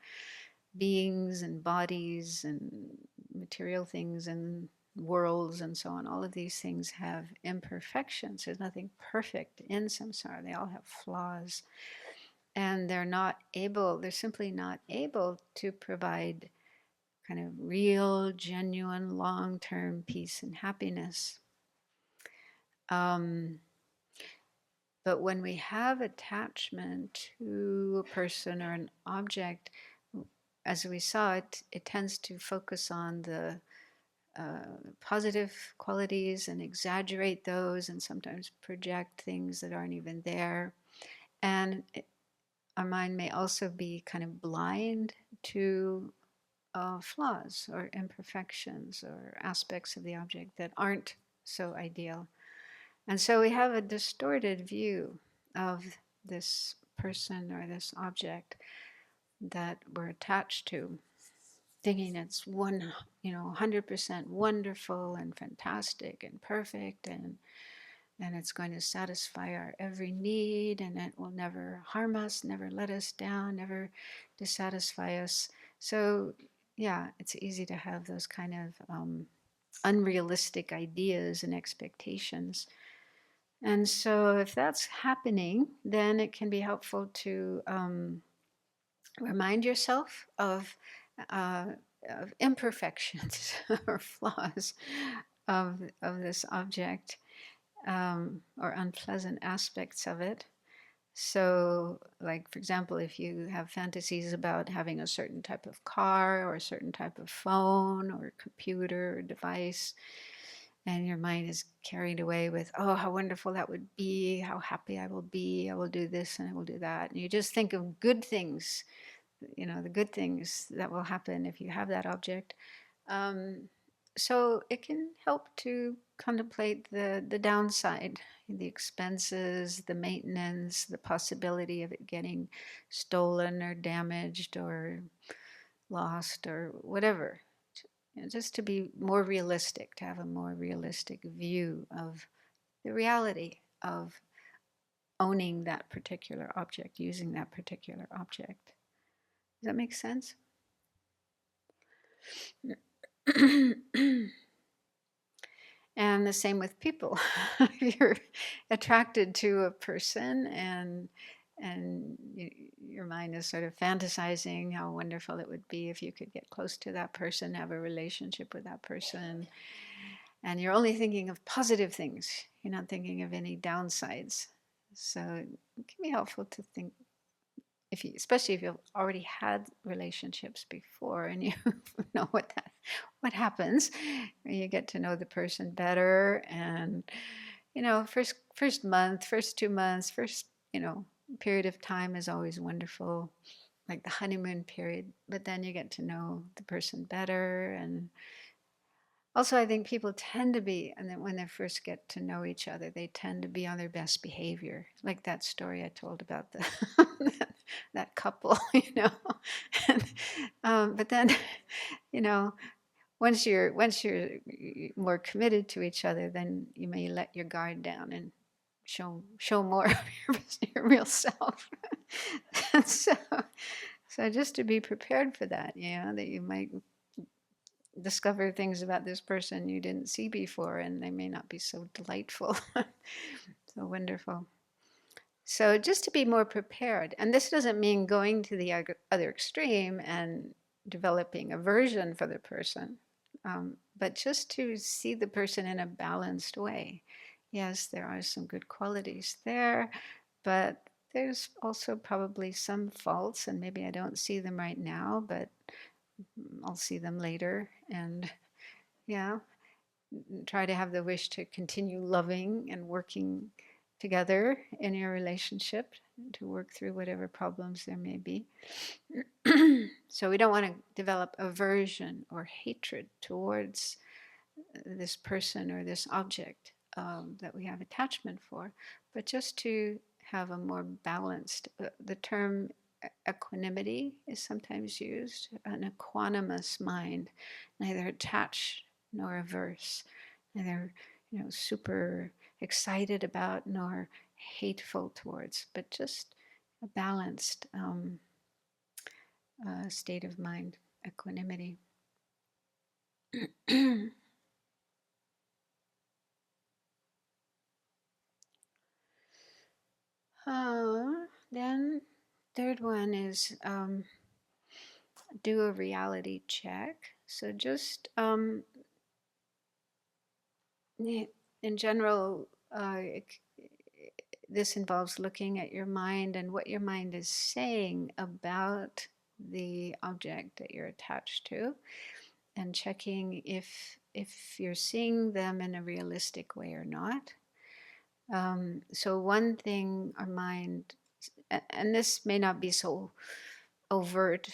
S1: beings and bodies and material things and worlds and so on, all of these things have imperfections. There's nothing perfect in samsara. They all have flaws. And they're simply not able to provide kind of real, genuine, long-term peace and happiness. But when we have attachment to a person or an object, as we saw, it tends to focus on the positive qualities and exaggerate those, and sometimes project things that aren't even there. And our mind may also be kind of blind to flaws or imperfections or aspects of the object that aren't so ideal. And so we have a distorted view of this person or this object that we're attached to, thinking it's 100% wonderful and fantastic and perfect, and it's going to satisfy our every need, and it will never harm us, never let us down, never dissatisfy us. So yeah, it's easy to have those kind of unrealistic ideas and expectations. And so if that's happening, then it can be helpful to remind yourself of imperfections or flaws of this object, or unpleasant aspects of it. So, like, for example, if you have fantasies about having a certain type of car or a certain type of phone or computer or device, and your mind is carried away with, oh, how wonderful that would be, how happy I will be, I will do this and I will do that. And you just think of good things, the good things that will happen if you have that object. So it can help to contemplate the downside, the expenses, the maintenance, the possibility of it getting stolen or damaged or lost or whatever. Just to be more realistic, to have a more realistic view of the reality of owning that particular object, using that particular object. Does that make sense? And the same with people. If you're attracted to a person and and your mind is sort of fantasizing how wonderful it would be if you could get close to that person, have a relationship with that person, and you're only thinking of positive things. You're not thinking of any downsides. So it can be helpful to think, especially if you've already had relationships before and you know what happens when you get to know the person better. And first month, first 2 months, first period of time is always wonderful, like the honeymoon period. But then you get to know the person better. And also, I think people tend to be, and then when they first get to know each other, they tend to be on their best behavior. Like that story I told about that couple, but then, once you're more committed to each other, then you may let your guard down and show more of your real self. And so just to be prepared for that, that you might discover things about this person you didn't see before, and they may not be so delightful, so wonderful. So just to be more prepared, and this doesn't mean going to the other extreme and developing aversion for the person, but just to see the person in a balanced way. Yes, there are some good qualities there, but there's also probably some faults, and maybe I don't see them right now, but I'll see them later. And try to have the wish to continue loving and working together in your relationship to work through whatever problems there may be. So we don't want to develop aversion or hatred towards this person or this object that we have attachment for, but just to have a more balanced, the term equanimity is sometimes used, an equanimous mind, neither attached nor averse, neither super excited about nor hateful towards, but just a balanced state of mind, equanimity. Then third one is do a reality check. So just in general, this involves looking at your mind and what your mind is saying about the object that you're attached to, and checking if you're seeing them in a realistic way or not. So one thing our mind, and this may not be so overt,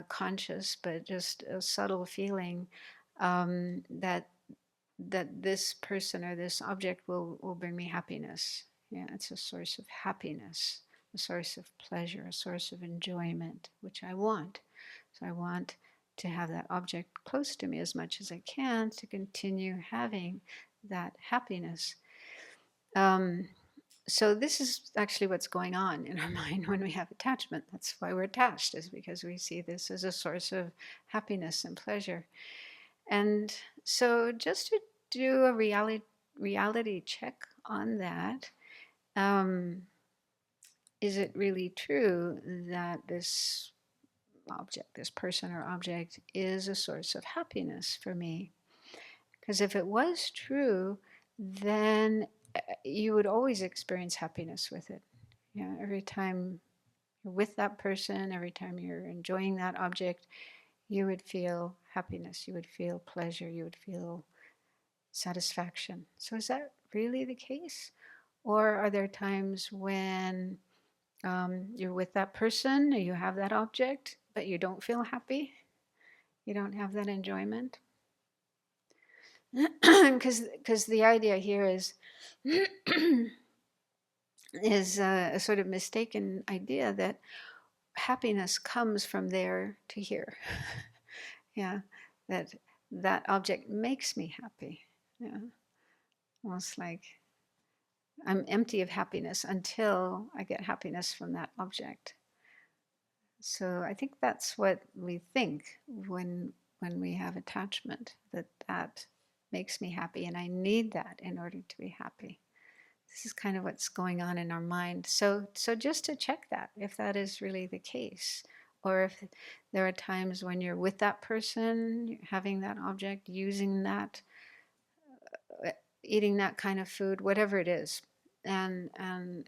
S1: conscious, but just a subtle feeling that this person or this object will bring me happiness. Yeah, it's a source of happiness, a source of pleasure, a source of enjoyment, which I want. So I want to have that object close to me as much as I can to continue having that happiness. So this is actually what's going on in our mind when we have attachment. That's why we're attached, is because we see this as a source of happiness and pleasure. And so just to do a reality check on that, is it really true that this object, this person or object, is a source of happiness for me? Because if it was true, then you would always experience happiness with it. Every time you're with that person, every time you're enjoying that object, you would feel happiness, you would feel pleasure, you would feel satisfaction. So is that really the case? Or are there times when you're with that person or you have that object, but you don't feel happy? You don't have that enjoyment? Because the idea here is a sort of mistaken idea that happiness comes from there to here. Yeah, that object makes me happy. Yeah, almost like I'm empty of happiness until I get happiness from that object. So I think that's what we think when we have attachment, that makes me happy, and I need that in order to be happy. this is kind of what's going on in our mind. So just to check that, if that is really the case, or if there are times when you're with that person, having that object, using that, eating that kind of food, whatever it is, and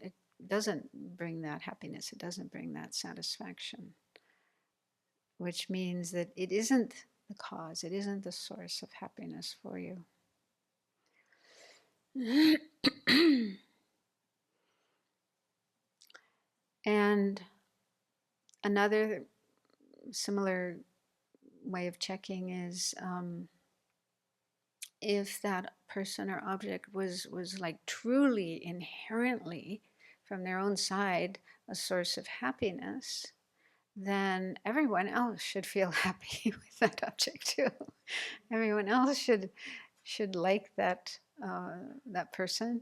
S1: it doesn't bring that happiness, it doesn't bring that satisfaction, which means that it isn't the cause, it isn't the source of happiness for you. And another similar way of checking is if that person or object was like truly inherently from their own side a source of happiness, then everyone else should feel happy with that object too. Everyone else should like that that person,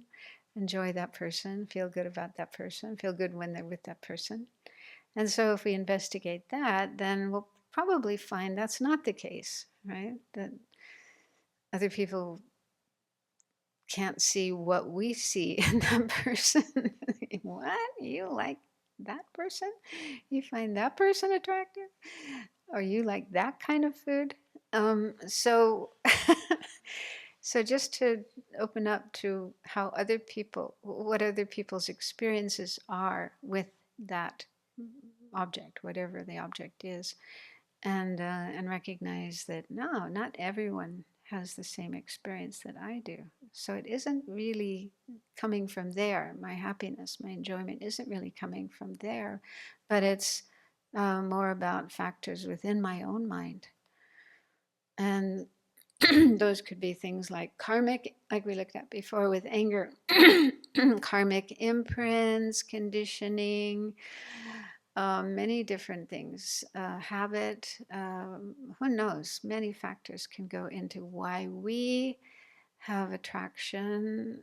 S1: enjoy that person, feel good about that person, feel good when they're with that person. And so if we investigate that, then we'll probably find that's not the case, right? That other people can't see what we see in that person. What? You like that person? You find that person attractive? Or you like that kind of food? So so just to open up to how other people, what other people's experiences are with that object, whatever the object is, and recognize that no, not everyone has the same experience that I do. So it isn't really coming from there. My happiness, my enjoyment isn't really coming from there, but it's more about factors within my own mind. And those could be things like karmic, like we looked at before with anger, karmic imprints, conditioning, many different things, habit, who knows, many factors can go into why we have attraction,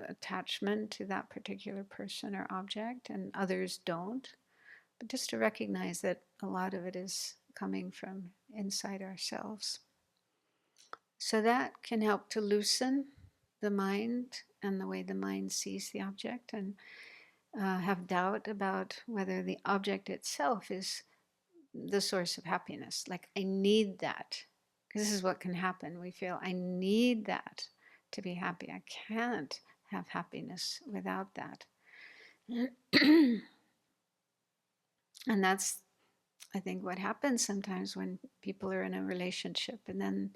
S1: attachment to that particular person or object, and others don't. But just to recognize that a lot of it is coming from inside ourselves. So that can help to loosen the mind and the way the mind sees the object, and have doubt about whether the object itself is the source of happiness. Like, I need that. Because this is what can happen. We feel, I need that to be happy. I can't have happiness without that. And that's, I think, what happens sometimes when people are in a relationship and then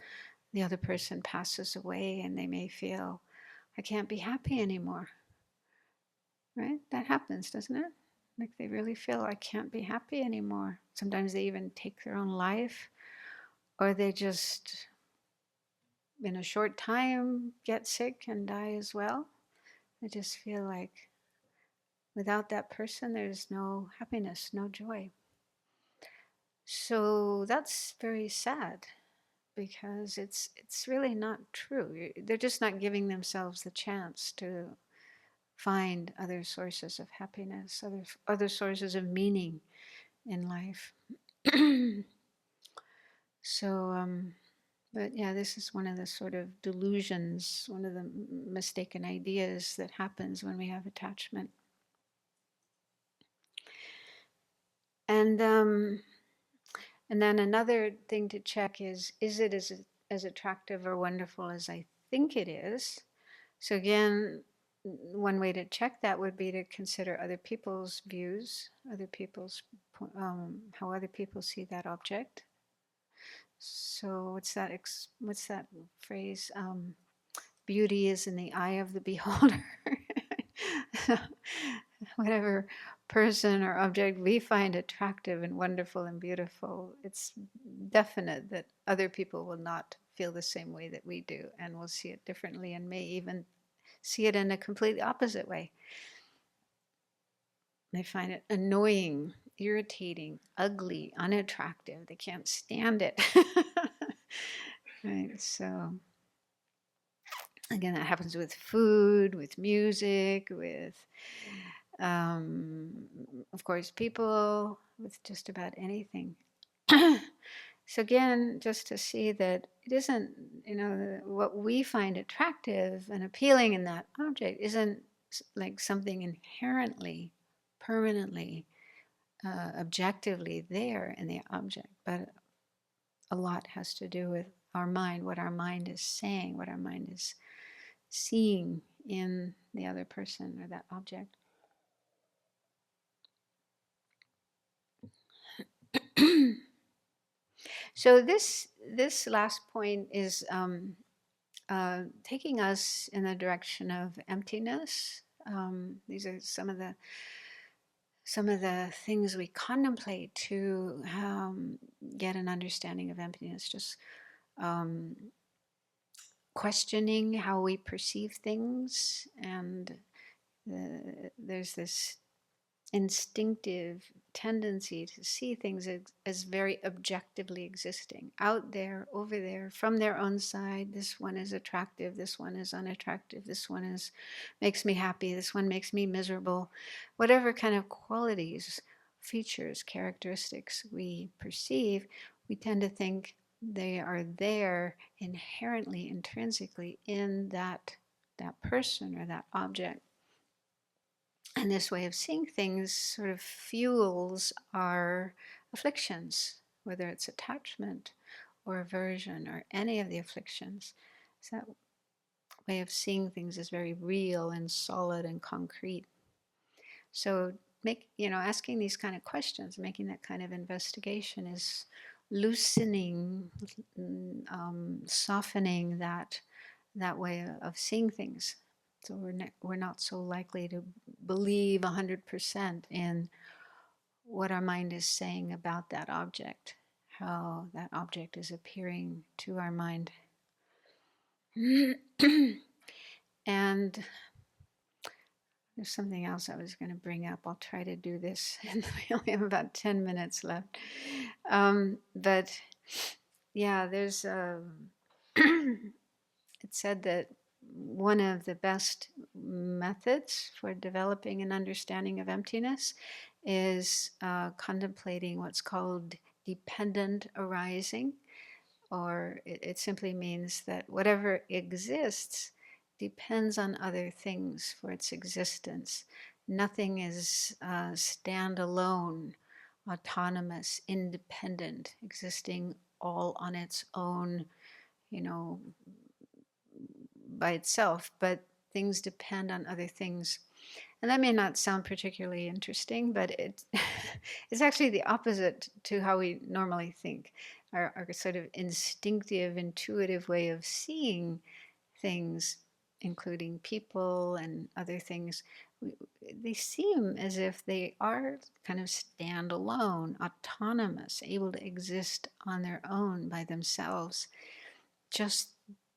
S1: the other person passes away and they may feel, I can't be happy anymore. Right? That happens, doesn't it? Like they really feel, I can't be happy anymore. Sometimes they even take their own life, or they just, in a short time, get sick and die as well. They just feel like without that person, there's no happiness, no joy. So that's very sad, because it's really not true. They're just not giving themselves the chance to find other sources of happiness, other sources of meaning in life. So, but yeah, this is one of the sort of delusions, one of the mistaken ideas that happens when we have attachment. And then another thing to check is it as attractive or wonderful as I think it is? So again, one way to check that would be to consider other people's views, other people's how other people see that object. So what's that phrase? Beauty is in the eye of the beholder. Whatever person or object we find attractive and wonderful and beautiful, it's definite that other people will not feel the same way that we do, and will see it differently, and may even see it in a completely opposite way. They find it annoying, irritating, ugly, unattractive. They can't stand it. Right, so again, that happens with food, with music, with, of course, people, with just about anything. So again, just to see that it isn't, what we find attractive and appealing in that object isn't like something inherently, permanently, objectively there in the object, but a lot has to do with our mind, what our mind is saying, what our mind is seeing in the other person or that object. So this last point is taking us in the direction of emptiness. These are some of the things we contemplate to get an understanding of emptiness. Just questioning how we perceive things, and there's this instinctive tendency to see things as very objectively existing out there, over there, from their own side. This one is attractive, this one is unattractive, this one is makes me happy, this one makes me miserable. Whatever kind of qualities, features, characteristics we perceive, we tend to think they are there inherently, intrinsically in that person or that object. And this way of seeing things sort of fuels our afflictions, whether it's attachment or aversion or any of the afflictions. So that way of seeing things is very real and solid and concrete. So asking these kind of questions, making that kind of investigation is loosening, softening that way of seeing things. So we're not so likely to believe 100% in what our mind is saying about that object, how that object is appearing to our mind. And there's something else I was going to bring up. I'll try to do this, and we only have about 10 minutes left. But yeah, there's it said that one of the best methods for developing an understanding of emptiness is contemplating what's called dependent arising, or it simply means that whatever exists depends on other things for its existence. Nothing is standalone, autonomous, independent, existing all on its own, by itself, but things depend on other things. And that may not sound particularly interesting, but it's actually the opposite to how we normally think. Our sort of instinctive, intuitive way of seeing things, including people and other things, they seem as if they are kind of standalone, autonomous, able to exist on their own by themselves, just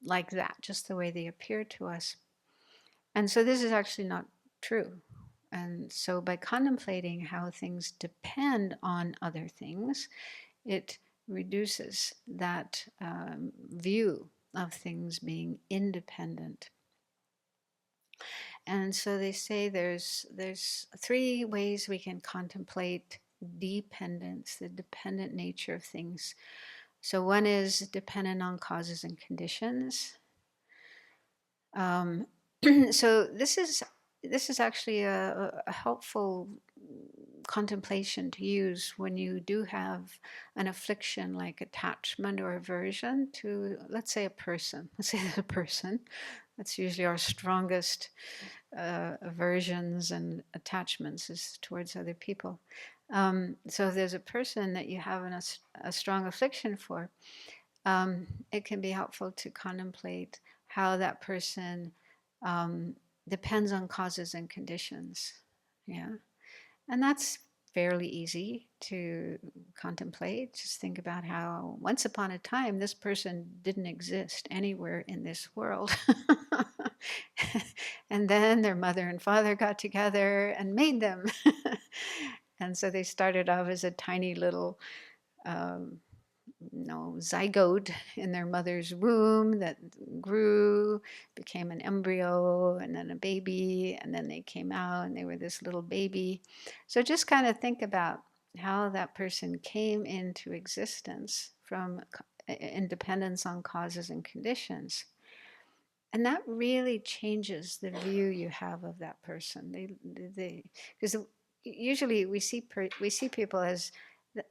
S1: like that, just the way they appear to us. And so this is actually not true. And so by contemplating how things depend on other things, it reduces that view of things being independent. And so they say there's 3 ways we can contemplate dependence, the dependent nature of things. So one is dependent on causes and conditions. So this is actually a helpful contemplation to use when you do have an affliction like attachment or aversion to, let's say, a person. Let's say there's a person. That's usually our strongest aversions and attachments is towards other people. So if there's a person that you have a strong affliction for, it can be helpful to contemplate how that person depends on causes and conditions. Yeah. And that's fairly easy to contemplate. Just think about how once upon a time this person didn't exist anywhere in this world. And then their mother and father got together and made them. And so they started off as a tiny little zygote in their mother's womb that grew, became an embryo, and then a baby, and then they came out and they were this little baby. So just kind of think about how that person came into existence from independence on causes and conditions. And that really changes the view you have of that person. Because usually we see people as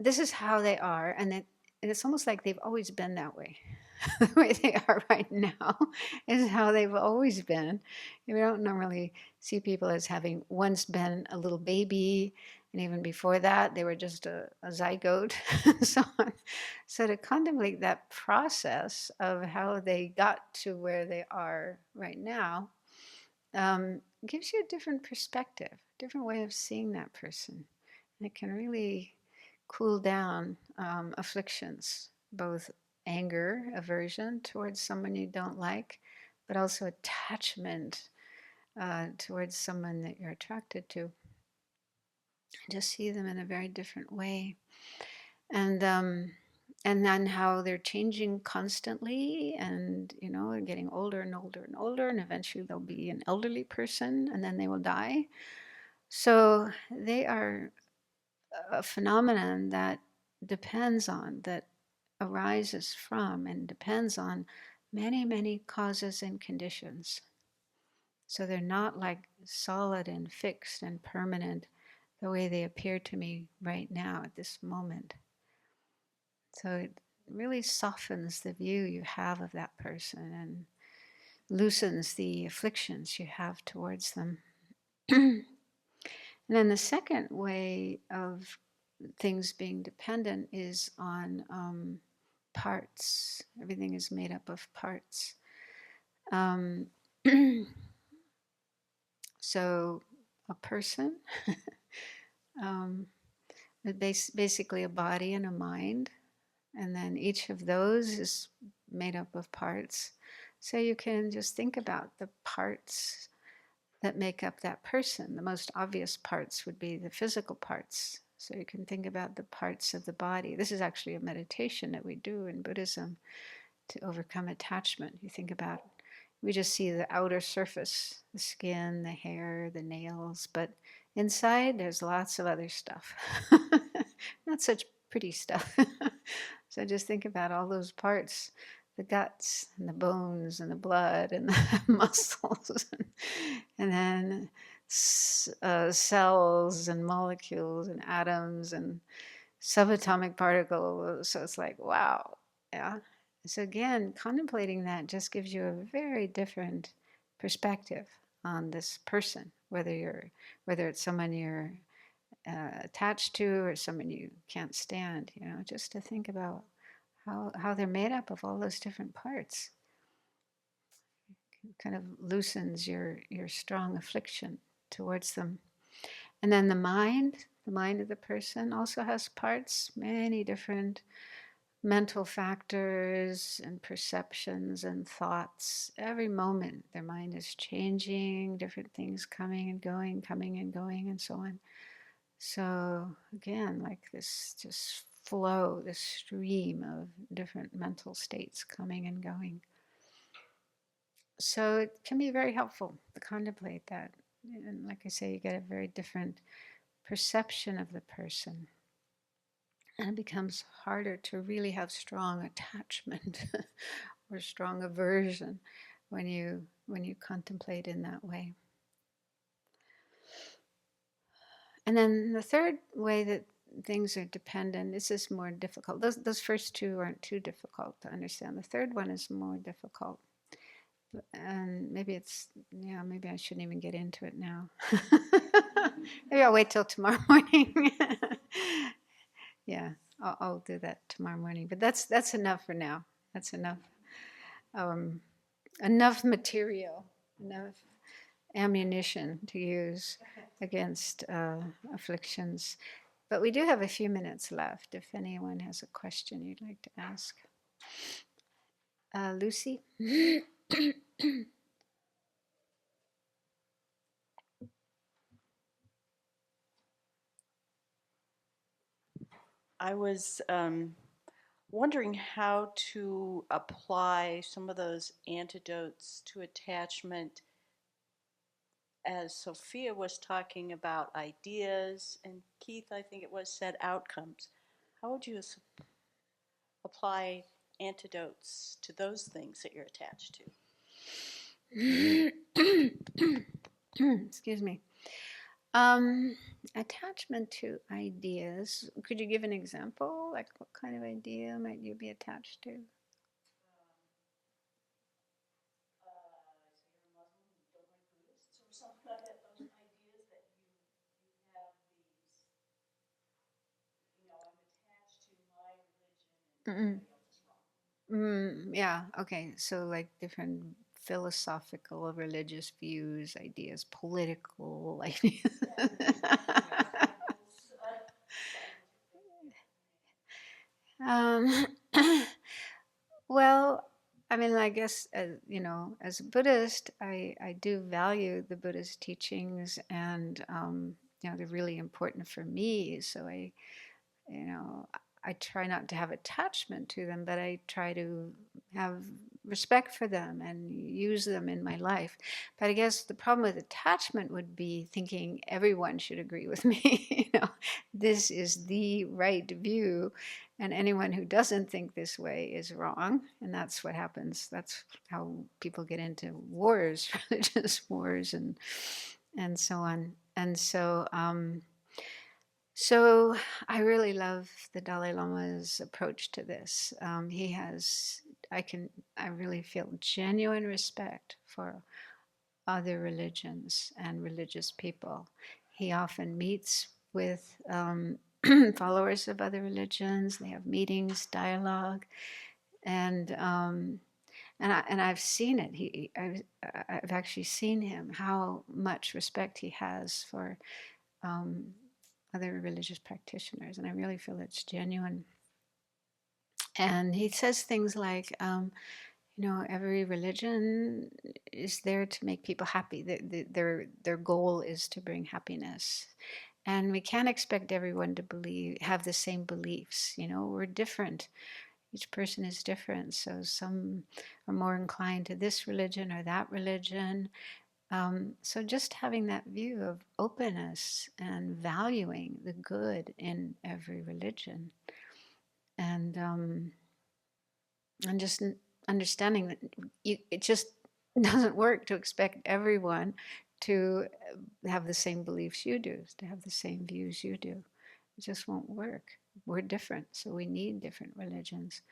S1: this is how they are, and it's almost like they've always been that way. The way they are right now is how they've always been. We don't normally see people as having once been a little baby, and even before that, they were just a zygote, and so on. So to contemplate that process of how they got to where they are right now gives you a different perspective, different way of seeing that person. And it can really cool down afflictions, both anger, aversion towards someone you don't like, but also attachment towards someone that you're attracted to. Just see them in a very different way. And then how they're changing constantly, and they're getting older and older and older, and eventually they'll be an elderly person, and then they will die. So they are a phenomenon that arises from and depends on many, many causes and conditions. So they're not like solid and fixed and permanent the way they appear to me right now at this moment. So it really softens the view you have of that person and loosens the afflictions you have towards them. And then the second way of things being dependent is on parts. Everything is made up of parts. So a person, basically a body and a mind, and then each of those is made up of parts. So you can just think about the parts that make up that person. The most obvious parts would be the physical parts. So you can think about the parts of the body. This is actually a meditation that we do in Buddhism to overcome attachment. You think about, we just see the outer surface, the skin, the hair, the nails, but inside there's lots of other stuff. Not such pretty stuff. So just think about all those parts, the guts and the bones and the blood and the muscles, and then cells and molecules and atoms and subatomic particles. So it's like, wow, yeah. So again, contemplating that just gives you a very different perspective on this person, whether it's someone you're attached to or someone you can't stand. Just to think about how they're made up of all those different parts. It kind of loosens your strong affliction towards them. And then the mind of the person also has parts, many different mental factors and perceptions and thoughts. Every moment their mind is changing, different things coming and going, and so on. So again, like this just flow, this stream of different mental states coming and going. So it can be very helpful to contemplate that. And like I say, you get a very different perception of the person. And it becomes harder to really have strong attachment or strong aversion when you contemplate in that way. And then the third way that things are dependent, this is more difficult. Those first two aren't too difficult to understand. The third one is more difficult. And maybe maybe I shouldn't even get into it now. Maybe I'll wait till tomorrow morning. Yeah, I'll do that tomorrow morning. But that's enough for now. That's enough. Enough material, enough ammunition to use against afflictions. But we do have a few minutes left if anyone has a question you'd like to ask. Lucy?
S8: I was wondering how to apply some of those antidotes to attachment, as Sophia was talking about ideas, and Keith, I think it was, said outcomes. How would you apply antidotes to those things that you're attached to?
S1: Excuse me. Attachment to ideas. Could you give an example? Like, what kind of idea might you be attached to? Mm-mm. Yeah, okay. So, like, different philosophical, religious views, ideas, political ideas. um, well, I mean, I guess, as a Buddhist, I do value the Buddhist teachings, and, they're really important for me. So you know, I try not to have attachment to them, but I try to have respect for them and use them in my life. But I guess the problem with attachment would be thinking everyone should agree with me. This is the right view, and anyone who doesn't think this way is wrong. And that's what happens. That's how people get into wars, religious wars, and so on. And so I really love the Dalai Lama's approach to this. I really feel genuine respect for other religions and religious people. He often meets with followers of other religions. They have meetings, dialogue, and I've seen it. I've actually seen him, how much respect he has for um, other religious practitioners, and I really feel it's genuine. And he says things like, every religion is there to make people happy. Their goal is to bring happiness, and we can't expect everyone to have the same beliefs. We're different. Each person is different, so some are more inclined to this religion or that religion. So just having that view of openness and valuing the good in every religion, and just understanding that it just doesn't work to expect everyone to have the same beliefs you do, to have the same views you do. It just won't work. We're different, so we need different religions.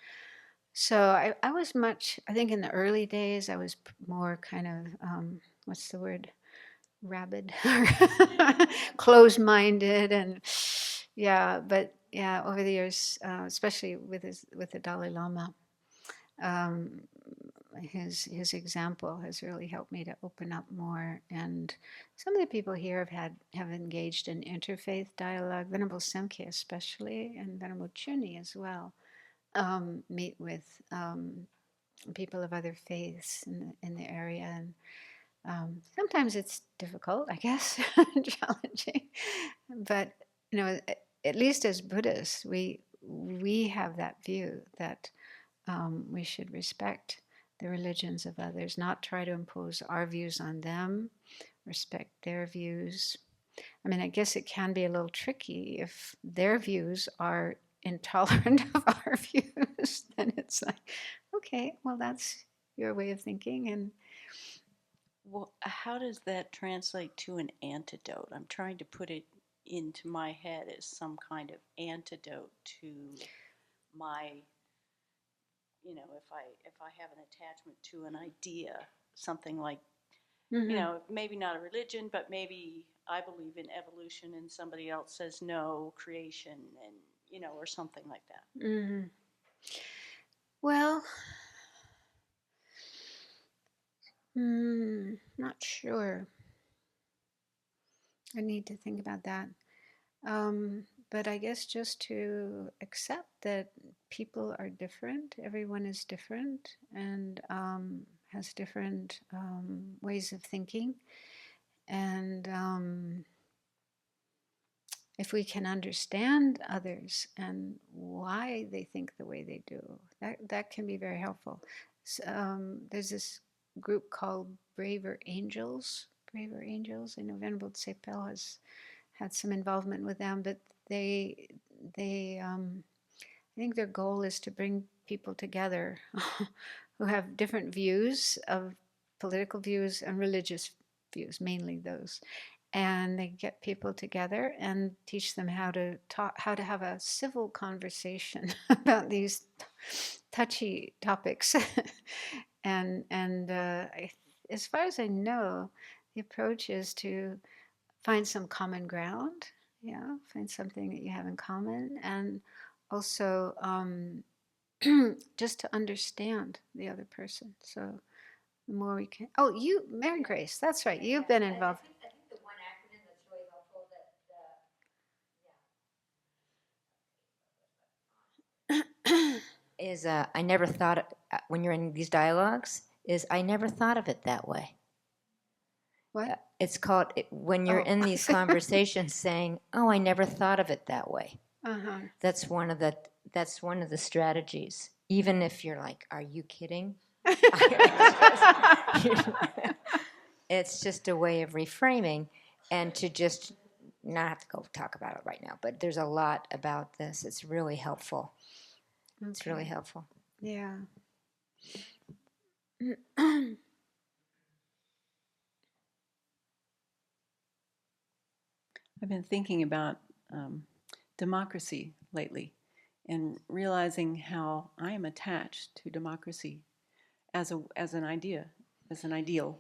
S1: So I was I think in the early days, I was more kind of, what's the word? Rabid, closed-minded, and but over the years, especially with the Dalai Lama, um, his example has really helped me to open up more. And some of the people here have engaged in interfaith dialogue. Venerable Semkye especially, and Venerable Chuni as well, meet with people of other faiths in the area, and sometimes it's difficult, I guess, challenging. But at least as Buddhists, we have that view that we should respect the religions of others, not try to impose our views on them, respect their views. I mean, I guess it can be a little tricky if their views are intolerant of our views. Then it's like, okay, well, that's your way of thinking, and
S8: Well, how does that translate to an antidote? I'm trying to put it into my head as some kind of antidote to my, if I have an attachment to an idea, something like, maybe not a religion, but maybe I believe in evolution and somebody else says no, creation, and or something like that.
S1: Mm-hmm. Well, not sure. I need to think about that. But I guess just to accept that people are different, everyone is different, and has different ways of thinking. And if we can understand others and why they think the way they do, that can be very helpful. There's this group called Braver Angels. Braver Angels. I know Venerable Tsepel has had some involvement with them, but they I think their goal is to bring people together who have different views of political views and religious views, mainly those. And they get people together and teach them how to talk, how to have a civil conversation about these touchy topics. As far as I know, the approach is to find some common ground, find something that you have in common, and also just to understand the other person. So the more we can. Oh, you, Mary Grace, that's right. You've been involved.
S6: I think the one acronym that's really helpful is I never thought, when you're in these dialogues, is I never thought of it that way.
S1: What?
S6: It's called, when you're in these conversations saying, oh, I never thought of it that way.
S1: Uh-huh.
S6: That's one of the strategies. Even if you're like, are you kidding? It's just a way of reframing and to just not have to go talk about it right now. But there's a lot about this. It's really helpful.
S1: Okay.
S6: It's really helpful.
S1: Yeah.
S9: I've been thinking about democracy lately and realizing how I am attached to democracy as an idea, as an ideal,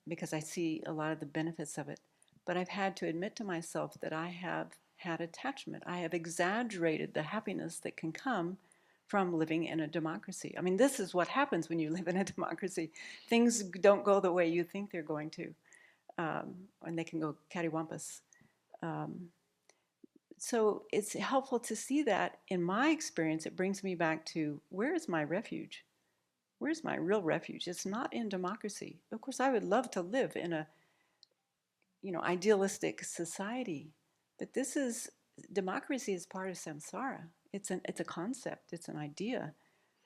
S9: because I see a lot of the benefits of it. But I've had to admit to myself that I have had attachment. I have exaggerated the happiness that can come from living in a democracy. I mean, this is what happens when you live in a democracy. Things don't go the way you think they're going to, and they can go cattywampus. So it's helpful to see that. In my experience, it brings me back to, where is my refuge? Where's my real refuge? It's not in democracy. Of course, I would love to live in a, idealistic society, but democracy is part of samsara. It's a concept. It's an idea,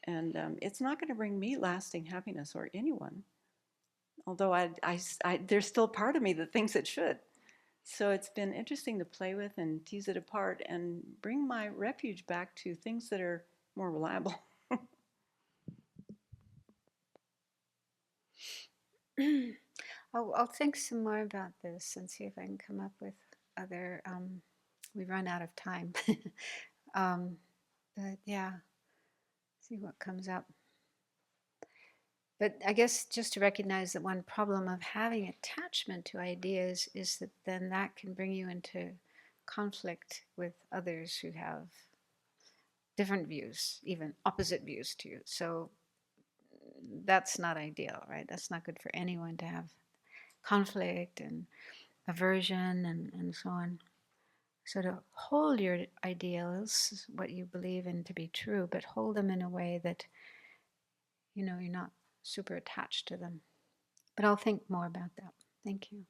S9: and it's not going to bring me lasting happiness or anyone. Although there's still part of me that thinks it should. So it's been interesting to play with and tease it apart and bring my refuge back to things that are more reliable.
S1: I'll think some more about this and see if I can come up with other. We've run out of time, but yeah, see what comes up. But I guess just to recognize that one problem of having attachment to ideas is that then that can bring you into conflict with others who have different views, even opposite views to you. So that's not ideal, right? That's not good for anyone to have conflict and aversion and so on. So to hold your ideals, what you believe in to be true, but hold them in a way that, you're not super attached to them. But I'll think more about that. Thank you.